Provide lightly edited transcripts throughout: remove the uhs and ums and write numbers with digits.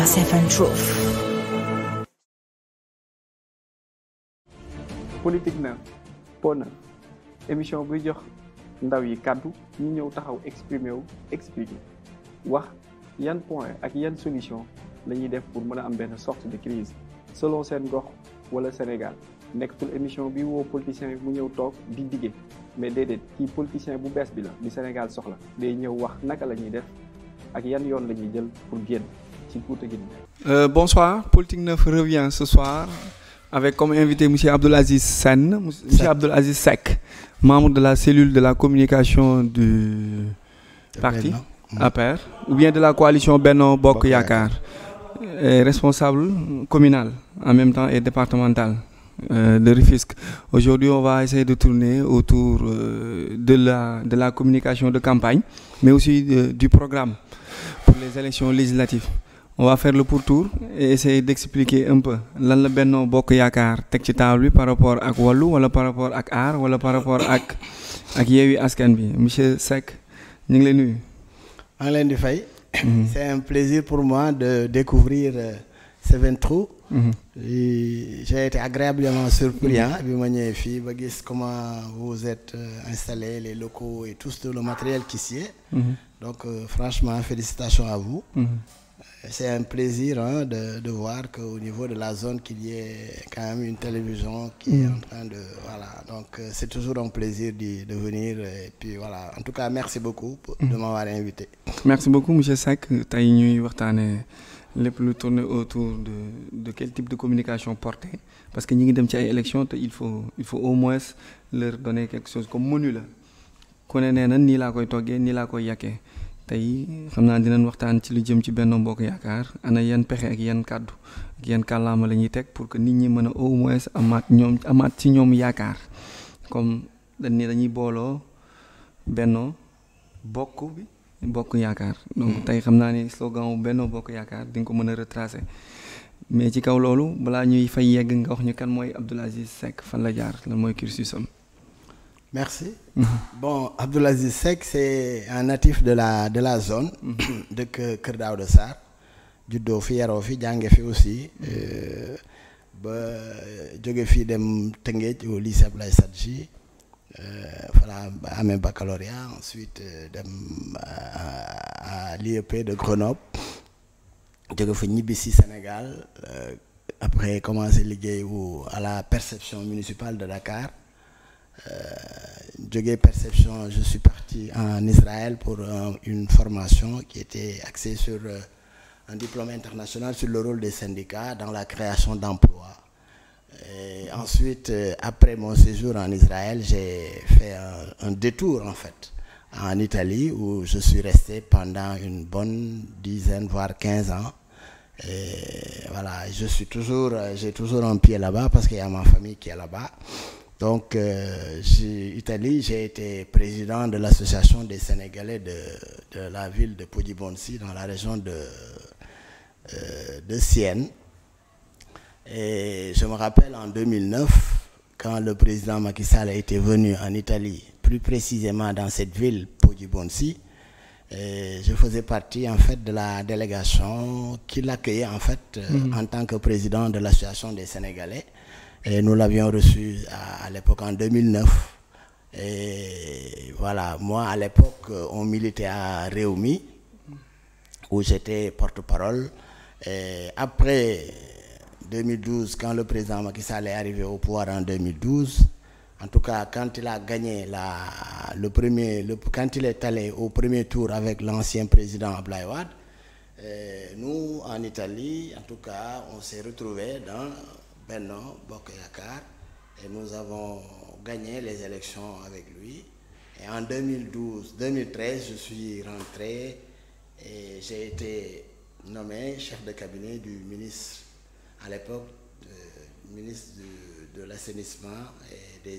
Seven Truth. politique na po na émission buy jox ndaw yi kàddu ñu ñëw taxaw exprimer wu expliquer wax yan point ak yan solution la ñuy def pour mën a am benn sorte de crise selon seen gox wala Sénégal nekkatul émission bi woo politicien bi mu ñëw toog di dige mais déedéet kii politicien bu bees bi la di Sénégal soxla day ñëw wax naka la ñuy def ak yan yoon la ñuy jël pour génn ci Fouta Guinée. Bonsoir, Politique Neuf revient ce soir avec comme invité M. Abdoul Aziz Sen, M. Abdoul Aziz Seck, membre de la cellule de la communication du parti APR, ou bien de la coalition Benno Bokk Yakaar, responsable communal en même temps et départemental de Rufisque. Aujourd'hui, on va essayer de tourner autour de la communication de campagne, mais aussi du programme pour les élections législatives. On va faire le pourtour et essayer d'expliquer un peu lan la Benno Bokk Yaakaar teg ci table bi par rapport ak Wallu wala par rapport ak Aar wala par rapport ak Yewwi Askan Wi. Monsieur Seck ñu ngi lay nuyu. maa ngi leen di fay. C'est un plaisir pour moi de découvrir Seven Truth. J'ai été agréablement surpris bi ma ñëwee fii ba gis comment vous êtes installés, les locaux et tout le matériel qui s'y est. Donc franchement félicitations à vous. C'est un plaisir de voir qu'au niveau de la zone qu'il y ait quand même une télévision qui est en train de... Voilà, donc c'est toujours un plaisir de venir. Et puis voilà, en tout cas, merci beaucoup de m'avoir invité. Merci beaucoup, M. Seck. Tey ñuy waxtaanee lépp lu tourner autour de quel type de communication porter. Parce que ñi ngi dem ci ay élections te il faut au moins leur donner quelque chose comme menu la. ku ne nee na nii laa koy toggee nii laa koy yàkkee. tey xam naa dinañ waxtaan ci lu jëm ci Benno Bokk Yaakaar ana yan pexe ak yan kàddu ak yan kàllaama la ñuy teg pour que nit ñi mën a au moins amaat ci ñoom yaakaar comme dañuy booloo Benno Bokk Yaakaar. donc tey xam naa ni slogan wu Benno Bokk Yaakaar di nga ko mën a retracer mais ci kaw loolu balaa ñuy fay yegg nga wax ñu kan mooy Abdoul Aziz Seck fan la jaar lan mooy cursus am. Merci. Bon, Abdoul Aziz Seck, c'est un natif de la zone de Kër Daouda Sarr. juddoo fi yaroo fi jànge fi aussi ba jóge fii dem Tëngéej au lycée Abdoulaye Sadji voilà ba amee baccalauréat ensuite dem à l'IEP de Grenoble jóge fa ñibbi si Sénégal après commencé liggéey à la perception municipale de Dakar. Jógee perception, je suis parti en Israël pour une formation qui était axée sur un diplôme international sur le rôle des syndicats dans la création d'emplois. Et ensuite, après mon séjour en Israël, j'ai fait un détour en fait en Italie où je suis resté pendant une bonne dizaine voire 15 ans. Et voilà, j'ai toujours un pied là-bas parce qu'il y a ma famille qui est là-bas. Donc, Italie, j'ai été président de l'association des Sénégalais de la ville de Podibonsi, dans la région de Sienne. Et je me rappelle en 2009, quand le président Macky Sall était venu en Italie, plus précisément dans cette ville, Podibonsi, je faisais partie en fait de la délégation qui l'accueillait en fait en tant que président de l'association des Sénégalais. Et nous l'avions reçu à l'époque en 2009. Et voilà, moi à l'époque, on militait à Réumi, où j'étais porte-parole. Et après 2012, quand le président Macky Sall est arrivé au pouvoir en 2012, en tout cas quand il a gagné quand il est allé au premier tour avec l'ancien président Abdoulaye Wade, nous en Italie, en tout cas, on s'est retrouvés dans Benno Bokk Yakaar et nous avons gagné les élections avec lui. Et en 2013, je suis rentré et j'ai été nommé chef de cabinet du ministre, à l'époque, ministre de l'assainissement et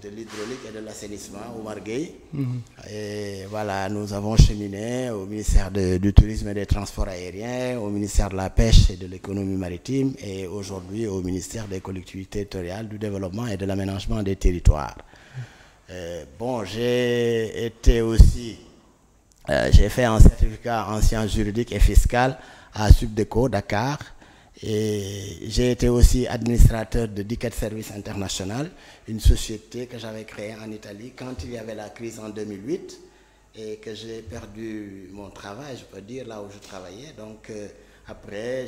de l'hydraulique et de l'assainissement, Oumar Gueye. Et voilà, nous avons cheminé au ministère du Tourisme et des Transports aériens, au ministère de la Pêche et de l'Économie maritime et aujourd'hui au ministère des Collectivités territoriales, du Développement et de l'Aménagement des territoires. Bon, j'ai été aussi J'ai fait un certificat en sciences juridiques et fiscales à Subdeco, Dakar. Et j'ai été aussi administrateur de Dicket Service International, une société que j'avais créée en Italie quand il y avait la crise en 2008 et que j'ai perdu mon travail, je peux dire, là où je travaillais. Donc après,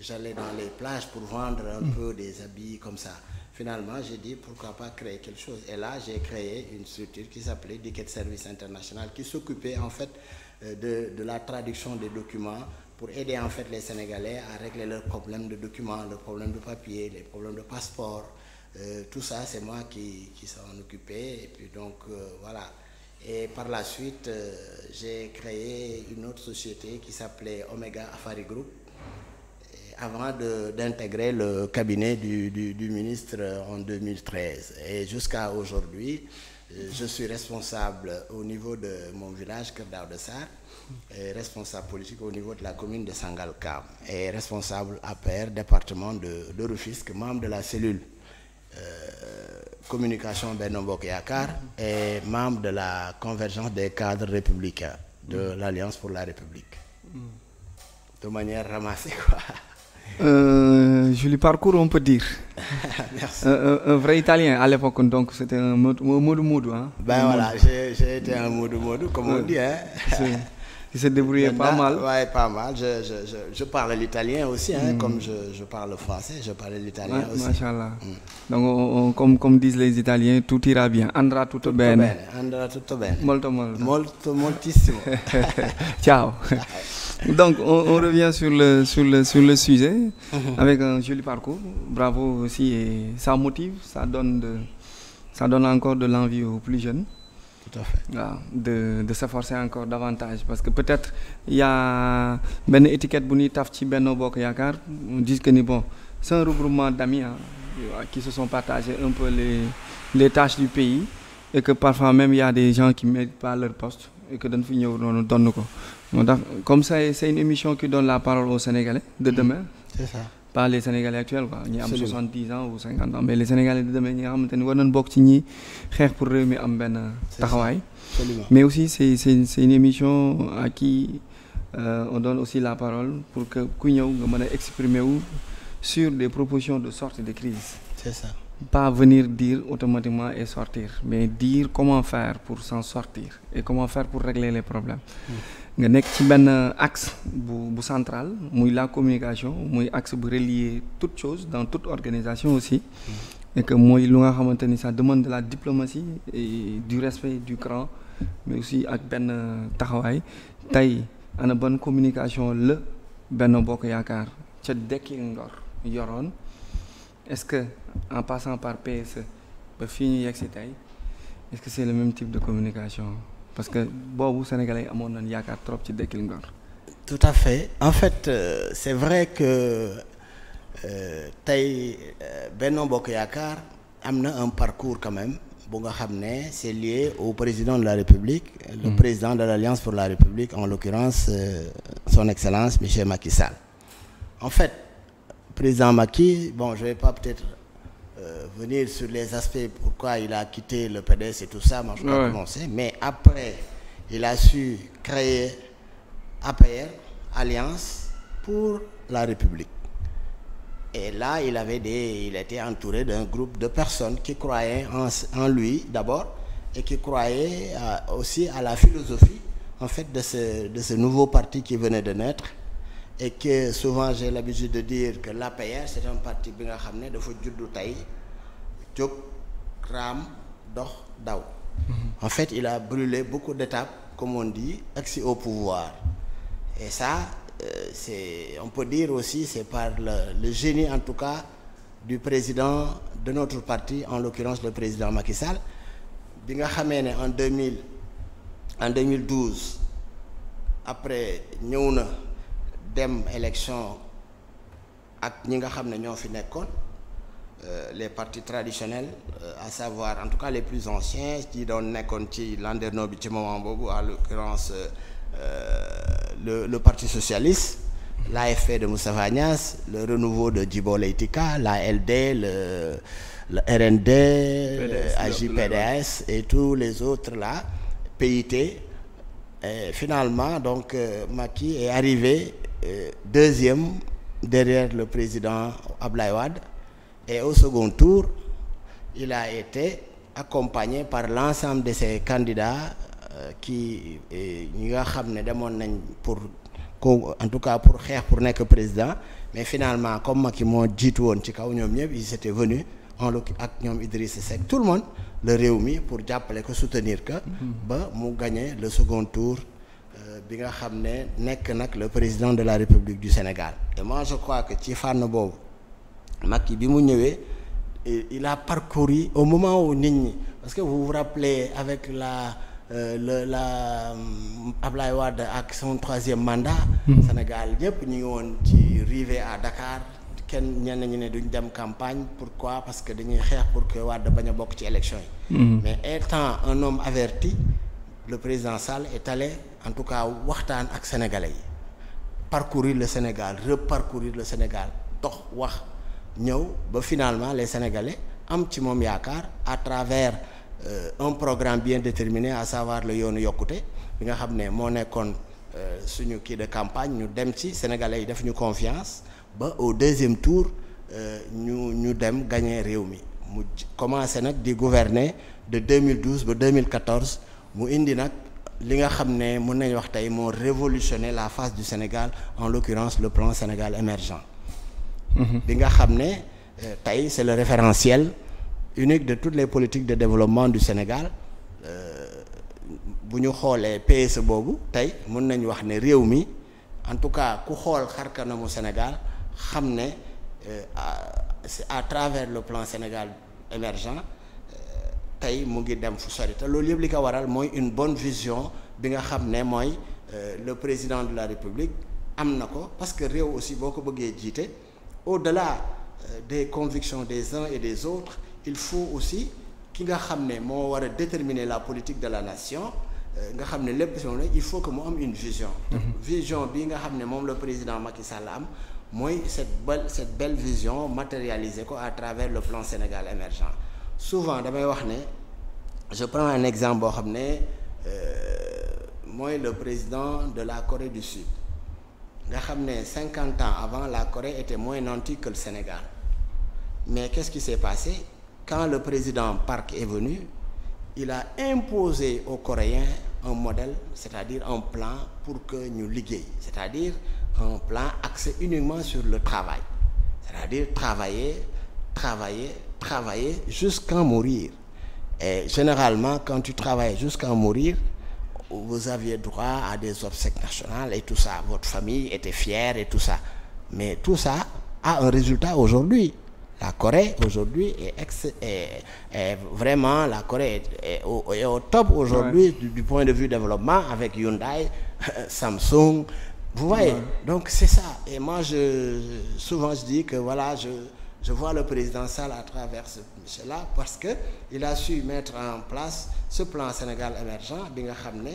j'allais dans les plages pour vendre un peu des habits comme ça. Finalement, j'ai dit pourquoi pas créer quelque chose. Et là, j'ai créé une structure qui s'appelait Dicket Service International, qui s'occupait en fait de la traduction des documents pour aider en fait les Sénégalais à régler leurs problèmes de documents, leurs problèmes de papier, les problèmes de passeport. Tout ça, c'est moi qui s'en occupais. Et puis donc, voilà. Et par la suite, j'ai créé une autre société qui s'appelait Omega Afari Group, avant d'intégrer le cabinet du ministre en 2013. Et jusqu'à aujourd'hui, je suis responsable au niveau de mon village, Keur Daouda Sarr, et responsable politique au niveau de la commune de Sangalkam, et responsable APR, département de Rufisque, membre de la cellule communication Benno Bokk Yakaar et membre de la convergence des cadres républicains de l'Alliance pour la République. De manière ramassée, quoi. Joli parcours, on peut dire. Merci. Un vrai Italien à l'époque, donc c'était un modou, hein. Ben voilà, j'ai été un modou, comme on dit, hein. Qui s'est débrouillé pas mal. Ouais, pas mal. Je parle l'italien aussi, hein, comme je parle le français, je parle l'italien aussi. Machallah. Donc, comme disent les Italiens, tout ira bien. Andrà tutto bene. Andrà tutto bene. Moltissimo. Ciao. Donc, on revient sur le sujet avec un joli parcours. Bravo aussi, et ça motive, ça donne encore de l'envie aux plus jeunes. Tout à fait. De s'efforcer encore davantage, parce que peut-être il y a une étiquette bu ñuy taf ci Benno Bokk Yakaar, on dit que bon, c'est un regroupement d'amis qui se sont partagés un peu les tâches du pays, et que parfois même il y a des gens qui ne méritent pas leur poste et que dañ fi ñëw noonu donn ko. Comme ça, c'est une émission qui donne la parole aux Sénégalais de demain. C'est ça. Pas les Sénégalais actuels, quoi. Ñi am 70 ans ou 50 ans, mais les Sénégalais de demain ñi nga xamante ni war nañ bokk ci ñi xeex pour réew mi am benn taxawaay. Mais aussi c'est une émission à qui on donne aussi la parole pour que ku ñëw nga mën a exprimer wu sur des propositions de sortie de crise. C'est ça. Pas venir dire automatiquement et sortir, mais dire comment faire pour s'en sortir et comment faire pour régler les problèmes. nga nekk ci benn axe bu central, muy la communication, muy axe bu relier toute chose dans toute organisation aussi, et que mooy lu nga xamante ni ça demande de la diplomatie et du respect du cran, mais aussi ak benn taxawaay. Tey ana bonne communication la Benno Bokk Yakaar ca Dekki Ngor yoroon. Est-ce que en passant par PSE ba fii ñu yegg si tey, est-ce que c'est le même type de communication? Parce que boobu Sénégalais yi amoon nañ yaakaar trop ci Dekki Ngor. Tout à fait. En fait, c'est vrai que tey Benno Bokk Yakaar am na un parcours quand même bu nga xam ne c'est lié au président de la République, le président de l'Alliance pour la République, en l'occurrence son Excellence Monsieur Macky Sall. En fait, président Macky, bon, je vais pas peut-être venir sur les aspects pourquoi il a quitté le PDS et tout ça, moi je vais pas commencer, mais après il a su créer APR, Alliance pour la République. Et là, il était entouré d'un groupe de personnes qui croyaient en lui d'abord, et qui croyaient aussi à la philosophie en fait de ce nouveau parti qui venait de naître. Et que souvent j'ai l'habitude de dire que l'APR c'est un parti bi nga xam ne dafa juddu tey jóg raam dox daw. En fait, il a brûlé beaucoup d'étapes, comme on dit, accès au pouvoir. Et ça, on peut dire aussi, c'est par le génie en tout cas du président de notre parti, en l'occurrence le président Macky Sall, bi nga xamee ne en 2012 après ñëw na dem élection ak ñi nga xam ne ñoo fi nekkoon, les partis traditionnels, à savoir en tout cas les plus anciens qui doon nekkoon ci landerneau bi ci moment boobu, en l'occurrence le parti socialiste, l'AFP de Moustapha Niasse, le renouveau de Djibo Leyti Ka, l'ALD, le RND, AJ-PDS et tous les autres là, PIT, Et finalement, donc, Macky est arrivé deuxième derrière le président Abdoulaye Wade. Et au second tour, il a été accompagné par l'ensemble de ces candidats qui ñi nga xam ne demoon nañ pour en tout cas pour xeex pour nekk président, mais finalement comme Macky moo jiitu woon ci kaw ñoom ñëpp ils étaient venus ak ñoom Idrissa Seck, tout le monde le Rewmi pour jàppale ko soutenir que ba mu gagné le second tour bi nga xam ne nekk nag le président de la République du Sénégal. Et moi je crois que ci fànn boobu Macky bi mu ñëwee il a parcouru au moment où nit ñi, parce que vous vous rappelez avec Abdoulaye Wade ak son troisième mandat, Sénégal ñëpp ñu ngi woon ci rivé à Dakar, kenn ñenn ñi ne duñ dem campagne. Pourquoi? Parce que dañuy xeex pour que Wade bañ a bokk ci élection yi. Mais étant un homme averti, le président Sall est allé en tout cas waxtaan ak sénégalais yi, parcourir le Sénégal, reparcourir le Sénégal, dox wax ñëw ba finalement les Sénégalais am ci moom yaakaar à travers un programme bien déterminé, à savoir le yoonu yokkute bi nga xam ne moo nekkoon suñu kii de campagne. ñu dem ci Sénégalais yi def ñu confiance ba au deuxième tour ñu dem gagner réew mi. Mu commencé nag di gouverner de 2012 ba 2014 mu indi nag li nga xam ne mën nañ wax tey moo révolutionné la face du Sénégal, en l'occurrence le plan Sénégal émergent bi nga xam ne tey c'est le référentiel unique de toutes les politiques de développement du Sénégal. Bu ñu xoolee PSE boobu tey mën nañu wax ne réew mi en tout cas ku xool xarkanamu Sénégal xam ne c'est à travers le plan Sénégal émergent tey mu ngi dem fu sori. te loolu yëpp li ko waral mooy une bonne vision bi nga xam ne mooy le président de la République am na ko, parce que réew aussi boo ko bëggee jiite au-delà des convictions des uns et des autres, il faut aussi ki nga xam ne moo war a déterminer la politique de la nation, nga xam ne lépp si moom il faut que mu am une vision. Vision bi nga xam ne moom le président Macky Sall am mooy cette belle vision matérialisée ko à travers le plan Sénégal émergent. Souvent damay wax ne, je prends un exemple boo xam ne mooy le président de la Corée du Sud nga xam ne 50 ans avant la Corée était moins nantie que le Sénégal. Mais qu'est-ce qui s'est passé? Quand le président Park est venu, il a imposé aux Coréens un modèle, c'est-à-dire un plan pour que ñu liggéey, c'est-à-dire un plan axé uniquement sur le travail, c'est-à-dire travailler jusqu'à mourir. Et généralement, quand tu travailles jusqu'à mourir, vous aviez droit à des obsèques nationales et tout ça. Votre famille était fière et tout ça. Mais tout ça a un résultat aujourd'hui. La Corée aujourd'hui est vraiment, la Corée est au top aujourd'hui du point de vue développement avec Hyundai, Samsung. Vous voyez, donc c'est ça. Et moi, souvent je dis que voilà, je vois le président Sall à travers ce monsieur-là, parce que il a su mettre en place ce plan Sénégal émergent bi nga xam ne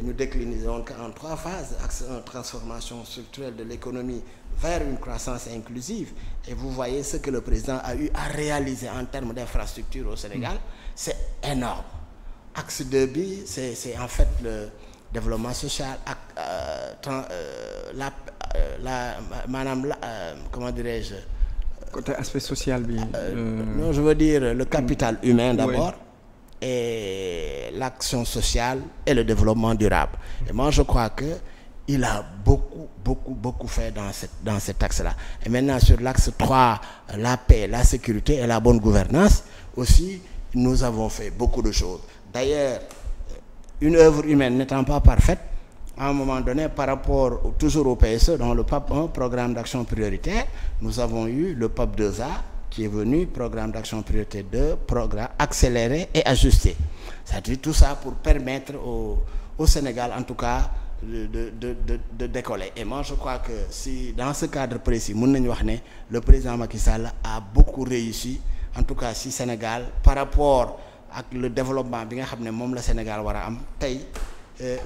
ñu décliner donc en 3 phases, axe 1, transformation structurelle de l'économie vers une croissance inclusive. Et vous voyez ce que le président a eu à réaliser en termes d'infrastructures au Sénégal, c'est énorme. Axe 2 bi c'est en fait le développement social ak comment dirais-je, côté aspect social bi. Non, je veux dire le capital humain d'abord, et l'action sociale et le développement durable. Et moi je crois que il a beaucoup fait dans cet axe-là. Et maintenant sur l'axe 3, la paix, la sécurité et la bonne gouvernance aussi, nous avons fait beaucoup de choses. D'ailleurs, une œuvre humaine n'étant pas parfaite, à un moment donné, par rapport toujours au PSE, dans le PAP 1, programme d'action prioritaire, nous avons eu le PAP 2A qui est venu, programme d'action prioritaire 2, programme accéléré et ajusté. C'est-à-dire tout ça pour permettre au Sénégal, en tout cas, de décoller. Et moi, je crois que si dans ce cadre précis, le président Macky Sall a beaucoup réussi, en tout cas si Sénégal, par rapport ak le développement bi nga xam ne moom la Sénégal war a am tey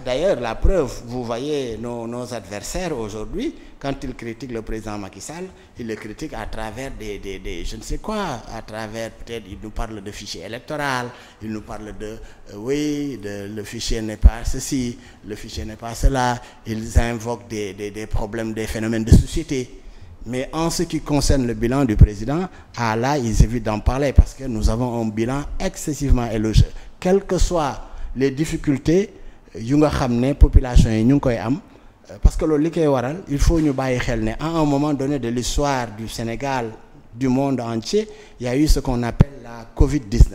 D'ailleurs, la preuve, vous voyez nos adversaires aujourd'hui, quand ils critiquent le président Macky Sall, ils le critiquent à travers des je ne sais quoi, à travers peut-être, ils nous parlent de fichier électoral, ils nous parlent le fichier n'est pas ceci, le fichier n'est pas cela, ils invoquent des problèmes, des phénomènes de société. Mais en ce qui concerne le bilan du président, là, ils évitent d'en parler parce que nous avons un bilan excessivement élogieux. Quelles que soient les difficultés, yu nga xam ne population yi ñu ngi koy am parce que loolu li koy waral il faut ñu bàyyi xel ne à un moment donné de l'histoire du Sénégal, du monde entier, il y a eu ce qu'on appelle la Covid-19.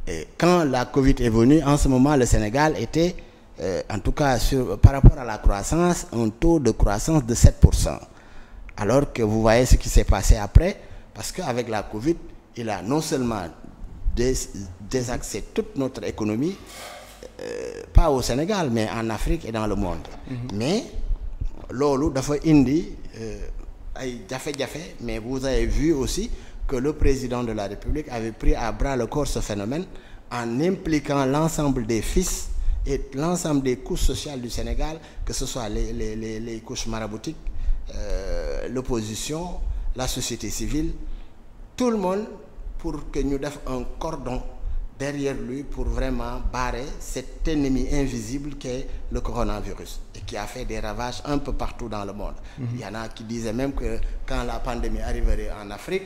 Et quand la Covid est venue, en ce moment le Sénégal était en tout cas par rapport à la croissance, un taux de croissance de 7%. Alors que vous voyez ce qui s'est passé après, parce qu'avec la Covid, il a non seulement désaxé toute notre économie, pas au Sénégal mais en Afrique et dans le monde. Mais loolu dafa indi ay jafe-jafe, mais vous avez vu aussi que le président de la République avait pris à bras le corps ce phénomène en impliquant l'ensemble des fils et l'ensemble des couches sociales du Sénégal, que ce soit les couches maraboutiques, l'opposition, la société civile, tout le monde, pour que ñu def un cordon derrière lui pour vraiment barrer cet ennemi invisible qu'est le coronavirus et qui a fait des ravages un peu partout dans le monde. Il y en a qui disaient même que quand la pandémie arriverait en Afrique,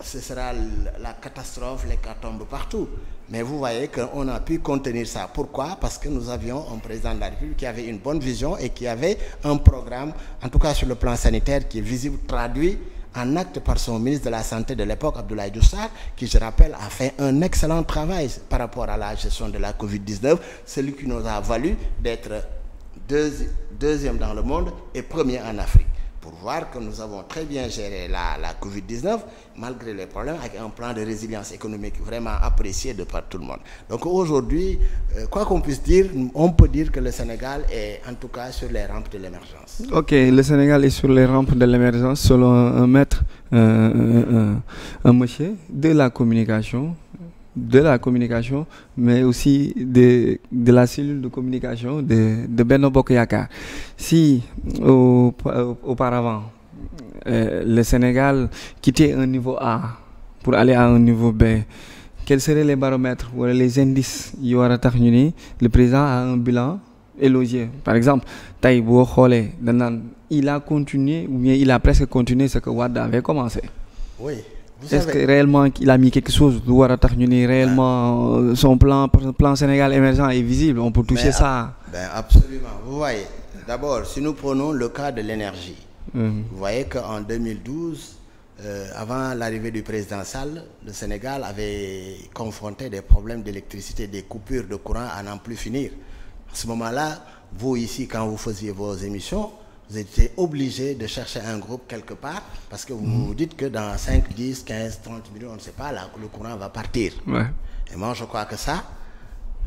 ce sera la catastrophe, l'hécatombe partout. Mais vous voyez qu'on a pu contenir ça. Pourquoi? Parce que nous avions un président de la République qui avait une bonne vision et qui avait un programme, en tout cas sur le plan sanitaire, qui est visible, traduit en acte par son ministre de la Santé de l'époque, Abdoulaye Diouf Sarr, qui, je rappelle, a fait un excellent travail par rapport à la gestion de la Covid-19, celui qui nous a valu d'être deuxième dans le monde et premier en Afrique. Pour voir que nous avons très bien géré la Covid-19, malgré les problèmes, avec un plan de résilience économique vraiment apprécié de par tout le monde. Donc aujourd'hui, quoi qu'on puisse dire, on peut dire que le Sénégal est en tout cas sur les rampes de l'émergence. Ok, le Sénégal est sur les rampes de l'émergence selon un maître, un monsieur de la communication, mais aussi de la cellule de communication de Benno Bokk Yakaar. Si auparavant le Sénégal quittait un niveau A pour aller à un niveau B, quels seraient les baromètres ou les indices yi war a tax ñu ni le président a un bilan élogieux? Par exemple, tey boo xoolee dañ naan il a continué ou bien il a presque continué ce que Wade avait commencé. Oui. Est-ce que réellement il a mis quelque chose lu war a tax ñu ni réellement son plan Sénégal émergent est visible, on peut toucher ça? Absolument. Vous voyez, d'abord, si nous prenons le cas de l'énergie, vous voyez qu'en 2012, avant l'arrivée du président Sall, le Sénégal avait confronté des problèmes d'électricité, des coupures de courant à n'en plus finir. À ce moment-là, vous ici, quand vous faisiez vos émissions, vous étiez obligé de chercher un groupe quelque part parce que vous vous dites que dans 5, 10, 15, 30 minutes, on ne sait pas, là, le courant va partir. Ouais. Et moi, je crois que ça,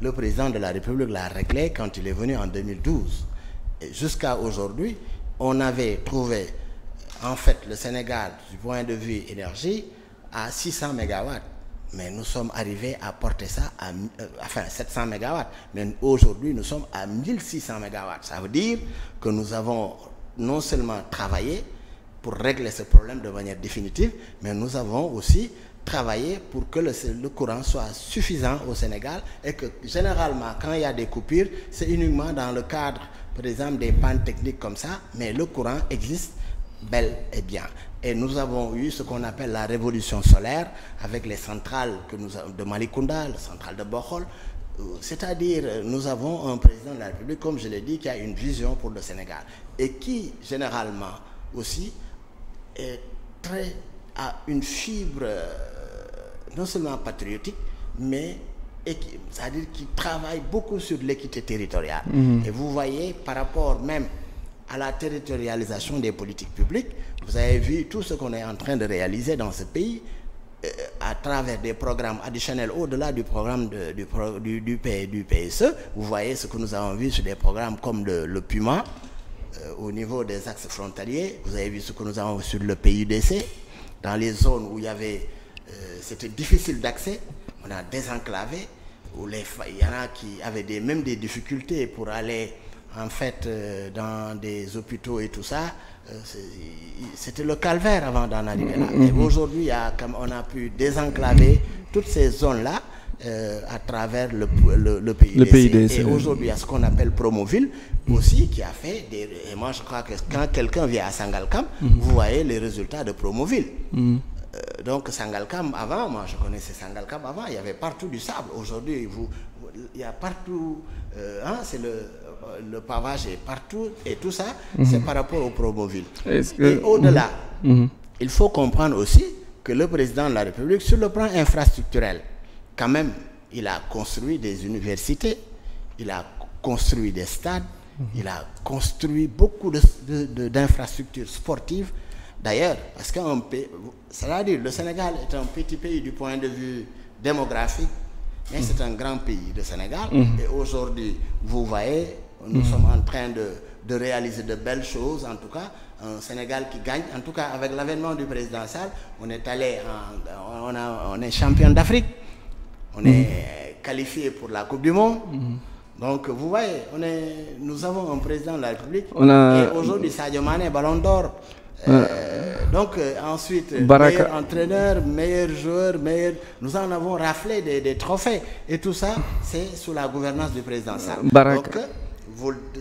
le président de la République l'a réglé quand il est venu en 2012. Et jusqu'à aujourd'hui, on avait trouvé, en fait, le Sénégal, du point de vue énergie, à 600 mégawatts. Mais nous sommes arrivés à porter ça à 700 mégawatts. Mais aujourd'hui, nous sommes à 1600 mégawatts. Ça veut dire que nous avons non seulement travaillé pour régler ce problème de manière définitive, mais nous avons aussi travaillé pour que le courant soit suffisant au Sénégal et que généralement, quand il y a des coupures, c'est uniquement dans le cadre, par exemple, des pannes techniques comme ça, mais le courant existe bel et bien. Et nous avons eu ce qu'on appelle la révolution solaire avec les centrales de Malicounda, la centrale de Bokhol. C'est-à-dire, nous avons un président de la République, comme je l'ai dit, qui a une vision pour le Sénégal et qui, généralement, aussi, a une fibre non seulement patriotique, mais c'est-à-dire qui travaille beaucoup sur l'équité territoriale. Et vous voyez, par rapport même à la territorialisation des politiques publiques, vous avez vu tout ce qu'on est en train de réaliser dans ce pays à travers des programmes additionnels au-delà du programme du PSE. Vous voyez ce que nous avons vu sur des programmes comme le Puma au niveau des axes frontaliers. Vous avez vu ce que nous avons vu sur le PUDC dans les zones où il y avait c'était difficile d'accès. On a désenclavé. où il y en a qui avaient même des difficultés pour aller en fait dans des hôpitaux et tout ça. C'était le calvaire avant d'en arriver là. Et aujourd'hui, on a pu désenclaver toutes ces zones-là à travers le PIDC. Et aujourd'hui, il y a ce qu'on appelle Promoville aussi qui a fait des... Et moi, je crois que quand quelqu'un vient à Sangalkam, vous voyez les résultats de Promoville. Donc Sangalkam avant, moi je connaissais Sangalkam avant, il y avait partout du sable. Aujourd'hui, il y a partout, c'est le pavage est partout et tout ça, c'est par rapport au Promoville. Et au-delà, il faut comprendre aussi que le président de la République, sur le plan infrastructurel, quand même, il a construit des universités, il a construit des stades, il a construit beaucoup d'infrastructures sportives. D'ailleurs, parce qu'un pays, c'est-à-dire le Sénégal est un petit pays du point de vue démographique, mais c'est un grand pays, le Sénégal. Et aujourd'hui, vous voyez, nous sommes en train de réaliser de belles choses, en tout cas, un Sénégal qui gagne. En tout cas, avec l'avènement du président Sall, on est allé, on est champion d'Afrique, on est qualifié pour la Coupe du Monde. Donc, vous voyez, nous avons un président de la République, et aujourd'hui, Sadio Mané, Ballon d'Or. Donc ensuite, meilleur entraîneur, meilleur joueur, nous en avons raflé des trophées. Et tout ça, c'est sous la gouvernance du président Sall. Donc,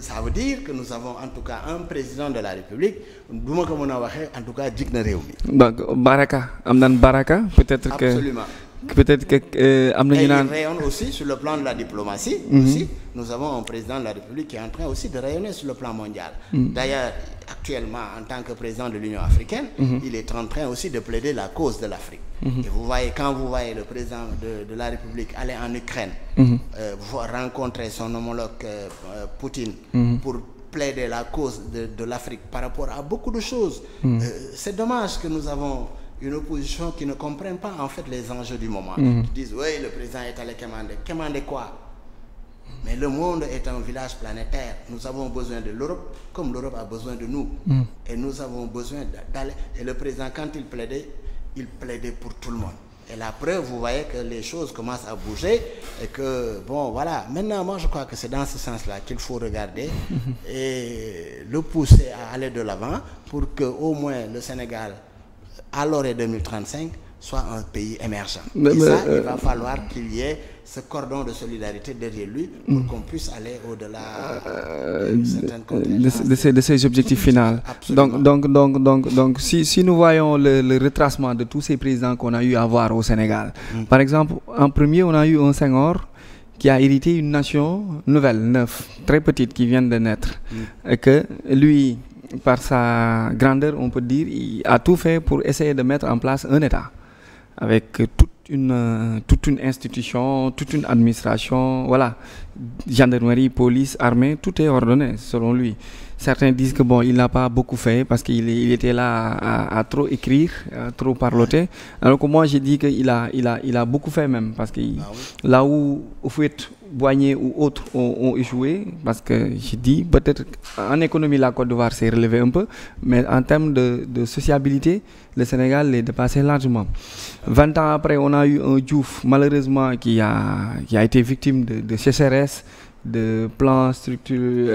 ça veut dire que nous avons en tout cas un président de la République, en tout cas, digne réuni. Donc, Baraka, Amnan Baraka, peut-être que... Absolument. Peut-être que et il rayonne aussi sur le plan de la diplomatie. Aussi, nous avons un président de la République qui est en train aussi de rayonner sur le plan mondial. D'ailleurs, actuellement, en tant que président de l'Union africaine, il est en train aussi de plaider la cause de l'Afrique. Et vous voyez, quand vous voyez le président de la République aller en Ukraine, rencontrer son homologue Poutine pour plaider la cause de l'Afrique par rapport à beaucoup de choses, c'est dommage que nous avons une opposition qui ne comprenne pas en fait les enjeux du moment. Ils disent, oui, le président est allé commander. Commander quoi? Mais le monde est un village planétaire. Nous avons besoin de l'Europe comme l'Europe a besoin de nous. Et nous avons besoin d'aller... Et le président, quand il plaidait pour tout le monde. Et la preuve, vous voyez que les choses commencent à bouger et que, bon, voilà. Maintenant, moi, je crois que c'est dans ce sens-là qu'il faut regarder et le pousser à aller de l'avant pour qu'au moins le Sénégal, à l'horizon 2035, soit un pays émergent. Et ça, il va falloir qu'il y ait ce cordon de solidarité derrière lui pour qu'on puisse aller au-delà de ces objectifs finaux. Donc, si nous voyons le retracement de tous ces présidents qu'on a eu à voir au Sénégal, par exemple, en premier, on a eu un Senghor qui a hérité une nation nouvelle, neuve, très petite, qui vient de naître. Et que lui, par sa grandeur, on peut dire, il a tout fait pour essayer de mettre en place un État avec toute une institution, toute une administration, voilà, gendarmerie, police, armée, tout est ordonné selon lui. Certains disent que bon, il n'a pas beaucoup fait parce qu'il était là à trop écrire, à trop parloter. Alors que moi, j'ai dit qu'il a beaucoup fait même parce que là où Oufouet, Boigné ou autres ont échoué, parce que j'ai dit peut-être en économie la Côte d'Ivoire s'est relevée un peu, mais en termes de sociabilité, le Sénégal l'est dépassé largement. 20 ans après, on a eu un Diouf malheureusement qui a été victime de sécheresse, de plans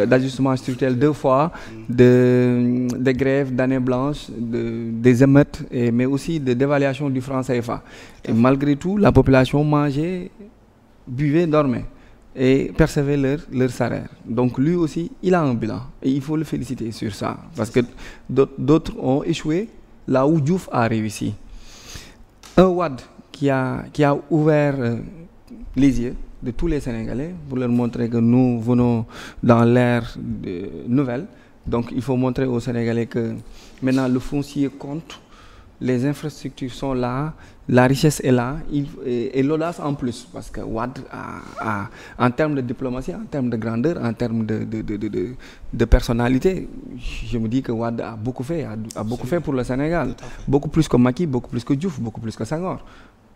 d'ajustement structurel 2 fois, de grèves, d'années blanches, des émeutes, mais aussi de dévaluation du franc CFA. Et malgré tout, la population mangeait, buvait, dormait et percevait leur salaire. Donc lui aussi, il a un bilan et il faut le féliciter sur ça parce que d'autres ont échoué là où Diouf a réussi. Un Wade qui a ouvert les yeux de tous les Sénégalais pour leur montrer que nous venons dans l'ère nouvelle. Donc il faut montrer aux Sénégalais que maintenant le foncier compte, les infrastructures sont là, la richesse est là et l'audace en plus parce que Wade en termes de diplomatie, en termes de grandeur, en termes de personnalité, je me dis que Wade a beaucoup fait pour le Sénégal, beaucoup plus que Macky, beaucoup plus que Diouf, beaucoup plus que Senghor.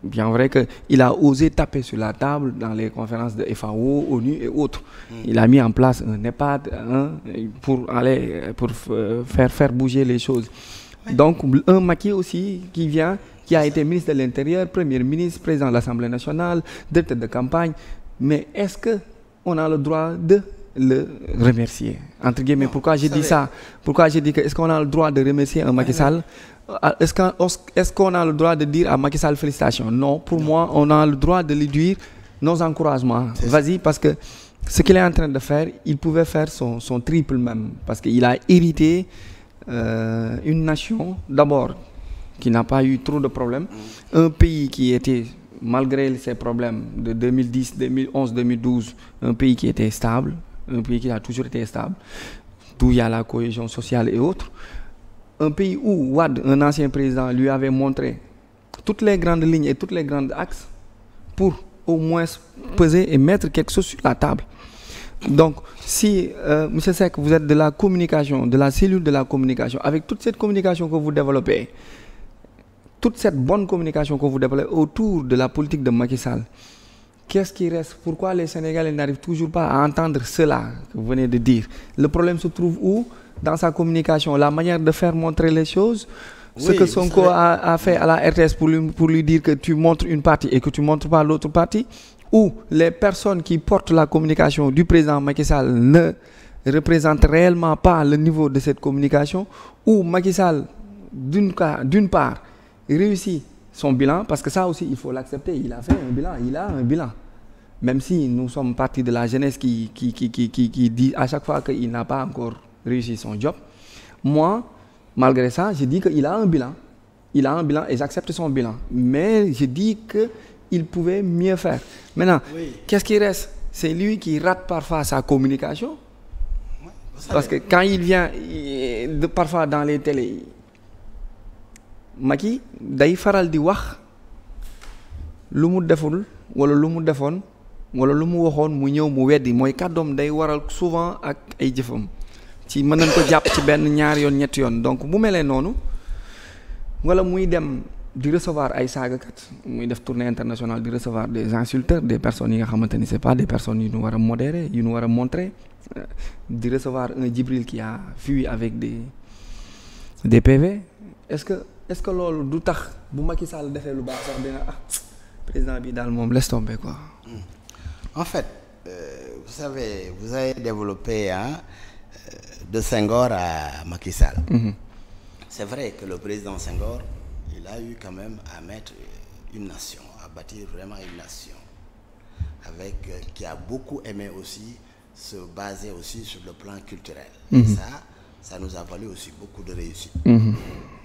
Bien vrai qu'il a osé taper sur la table dans les conférences de FAO, ONU et autres. Il a mis en place un EHPAD pour faire bouger les choses. Donc un Macky aussi qui a été ministre de l'Intérieur, Premier ministre, président de l'Assemblée nationale, directeur de campagne. Mais est-ce qu'on a le droit de le remercier? Entre guillemets, pourquoi j'ai dit ça? Pourquoi j'ai dit que est-ce qu'on a le droit de remercier un Macky Sall? Est-ce qu'on a le droit de dire à Macky Sall félicitations? Non, pour moi, on a le droit de lui dire nos encouragements. Vas-y, parce que ce qu'il est en train de faire, il pouvait faire son triple même. Parce qu'il a hérité une nation, d'abord, qui n'a pas eu trop de problèmes. Un pays qui était, malgré ses problèmes de 2010, 2011, 2012, un pays qui était stable, un pays qui a toujours été stable, d'où il y a la cohésion sociale et autres. Un pays où Wade, un ancien président, lui avait montré toutes les grandes lignes et tous les grands axes pour au moins peser et mettre quelque chose sur la table. Donc, si, M. Seck, vous êtes de la communication, de la cellule de la communication, avec toute cette communication que vous développez, toute cette bonne communication que vous développez autour de la politique de Macky Sall, qu'est-ce qui reste? Pourquoi les Sénégalais n'arrivent toujours pas à entendre cela que vous venez de dire? Le problème se trouve où? Dans sa communication, la manière de faire montrer les choses. Oui, ce que Sonko a fait à la RTS pour lui dire que tu montres une partie et que tu ne montres pas l'autre partie, ou les personnes qui portent la communication du président Macky Sall ne représentent réellement pas le niveau de cette communication, ou Macky Sall, d'une part, réussit son bilan, parce que ça aussi, il faut l'accepter, il a fait un bilan, il a un bilan. Même si nous sommes partie de la jeunesse qui dit à chaque fois qu'il n'a pas encore réussi son job, moi, malgré ça, je dis qu'il a un bilan. Il a un bilan et j'accepte son bilan. Mais je dis qu'il pouvait mieux faire. Maintenant, qu'est-ce qui reste? C'est lui qui rate parfois sa communication. Parce que quand il vient, parfois dans les télés, Macky day faral di wax lu mu deful wala lu mu defoon wala lu mu waxoon mu ñëw mu weddi mooy kàddoom day waral souvent ak ay jëfam ci mën nañ ko jàpp ci benn ñaar yoon ñetti yoon. Donc bu melee noonu wala muy dem di recevoir ay saagakat, muy def tournée internationale di recevoir des insulteurs, des personnes yi nga xamante ni c'est pas des personnes yu ñu war a modérer, yu ñu war a montrer, di recevoir un Djibril qui a fui avec des PV. Est-ce que loolu du tax bu Macky Sall defee lu baax sax dina président bi daal moom laisse tomber quoi. En fait, vous savez, vous avez développé de Senghor à Macky Sall. C'est vrai que le président Senghor, il a eu quand même à mettre une nation, à bâtir vraiment une nation, avec qui a beaucoup aimé aussi se baser aussi sur le plan culturel. Et ça nous a valu aussi beaucoup de réussite.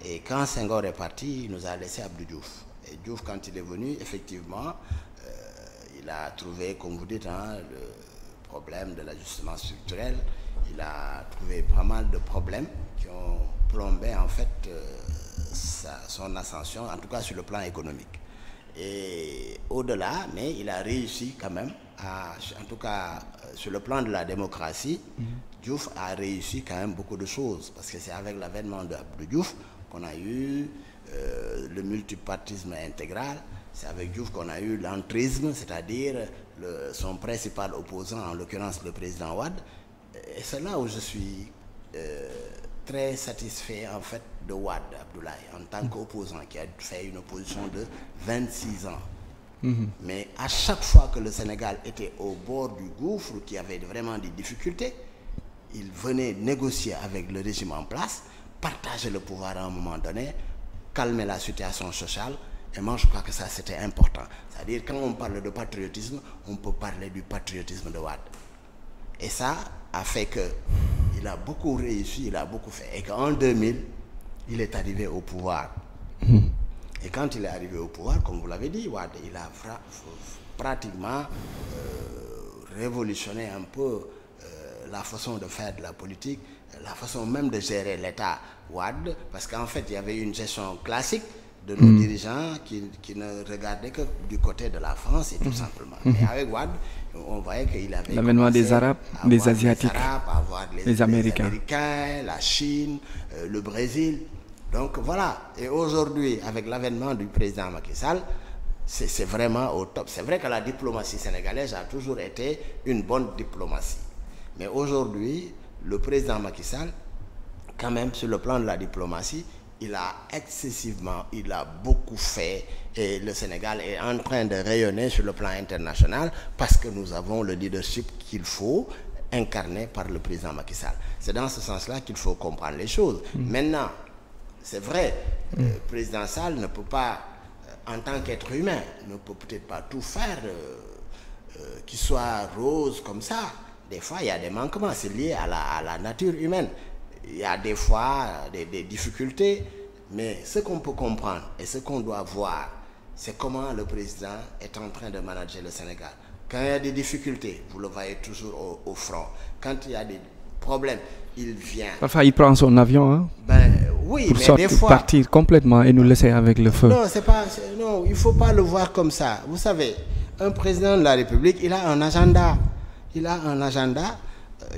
Et quand Senghor est parti, il nous a laissé Abdou Diouf. Et Diouf, quand il est venu, effectivement, il a trouvé, comme vous dites, le problème de l'ajustement structurel. Il a trouvé pas mal de problèmes qui ont plombé en fait son ascension, en tout cas sur le plan économique. Et au-delà, mais il a réussi quand même, en tout cas sur le plan de la démocratie, Diouf a réussi quand même beaucoup de choses, parce que c'est avec l'avènement de Diouf qu'on a eu le multipartisme intégral, c'est avec Diouf qu'on a eu l'entrisme, c'est-à-dire son principal opposant, en l'occurrence le président Wade. Et c'est là où je suis très satisfait en fait de Wade Abdoulaye, en tant qu'opposant, qui a fait une opposition de 26 ans. Mais à chaque fois que le Sénégal était au bord du gouffre, qu'il y avait vraiment des difficultés, il venait négocier avec le régime en place, partager le pouvoir à un moment donné, calmer la situation sociale. Et moi, je crois que ça, c'était important. C'est-à-dire, quand on parle de patriotisme, on peut parler du patriotisme de Wade. Et ça a fait qu'il a beaucoup réussi, il a beaucoup fait. Et qu'en 2000, il est arrivé au pouvoir. Et quand il est arrivé au pouvoir, comme vous l'avez dit, Wade, il a pratiquement révolutionné un peu la façon de faire de la politique, la façon même de gérer l'État Wade, parce qu'en fait, il y avait une gestion classique de nos dirigeants qui ne regardaient que du côté de la France, et tout simplement. Et avec Wade, on voyait qu'il avait l'avènement des Arabes, des Asiatiques, les Américains, la Chine, le Brésil. Donc voilà. Et aujourd'hui, avec l'avènement du président Macky Sall, c'est vraiment au top. C'est vrai que la diplomatie sénégalaise a toujours été une bonne diplomatie. Mais aujourd'hui, le président Macky Sall, quand même, sur le plan de la diplomatie, il a beaucoup fait et le Sénégal est en train de rayonner sur le plan international parce que nous avons le leadership qu'il faut incarné par le président Macky Sall. C'est dans ce sens-là qu'il faut comprendre les choses. Maintenant, c'est vrai, le président Sall ne peut pas, en tant qu'être humain, ne peut peut-être pas tout faire qu'il soit rose comme ça. Des fois, il y a des manquements, c'est lié à la nature humaine. Il y a des fois des difficultés, mais ce qu'on peut comprendre et ce qu'on doit voir, c'est comment le président est en train de manager le Sénégal. Quand il y a des difficultés, vous le voyez toujours au front. Quand il y a des problèmes, il vient. Parfois, il prend son avion, hein, oui, pour mais des fois partir complètement et nous laisser avec le feu. Non, il faut pas le voir comme ça. Vous savez, un président de la République, il a un agenda.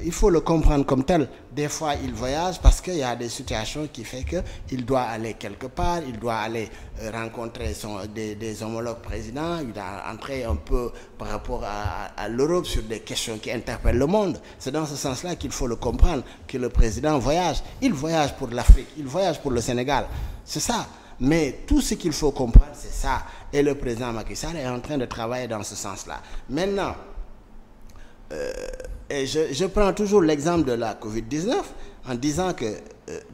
Il faut le comprendre comme tel. Des fois, il voyage parce qu'il y a des situations qui font qu'il doit aller quelque part, il doit aller rencontrer des homologues présidents, il doit entrer un peu par rapport à l'Europe sur des questions qui interpellent le monde. C'est dans ce sens-là qu'il faut le comprendre, que le président voyage. Il voyage pour l'Afrique, il voyage pour le Sénégal. C'est ça. Mais tout ce qu'il faut comprendre, c'est ça. Et le président Macky Sall est en train de travailler dans ce sens-là. Maintenant, et je prends toujours l'exemple de la Covid-19 en disant que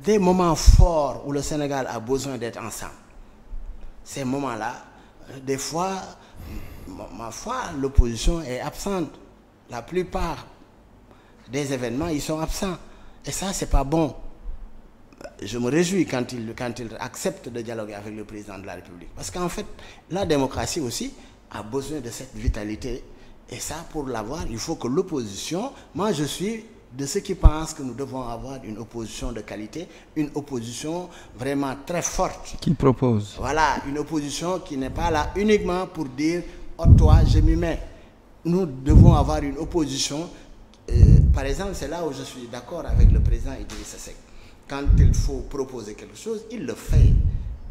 des moments forts où le Sénégal a besoin d'être ensemble, ces moments-là, des fois, ma foi, l'opposition est absente. La plupart des événements, ils sont absents. Et ça, c'est pas bon. Je me réjouis quand il accepte de dialoguer avec le président de la République. Parce qu'en fait, la démocratie aussi a besoin de cette vitalité. Et ça, pour l'avoir, il faut que l'opposition... Moi, je suis de ceux qui pensent que nous devons avoir une opposition de qualité, une opposition vraiment très forte. Qui propose. Voilà, une opposition qui n'est pas là uniquement pour dire « Oh, toi, je m'y mets ». Nous devons avoir une opposition... par exemple, c'est là où je suis d'accord avec le président Idrissa Seck. Quand il faut proposer quelque chose, il le fait.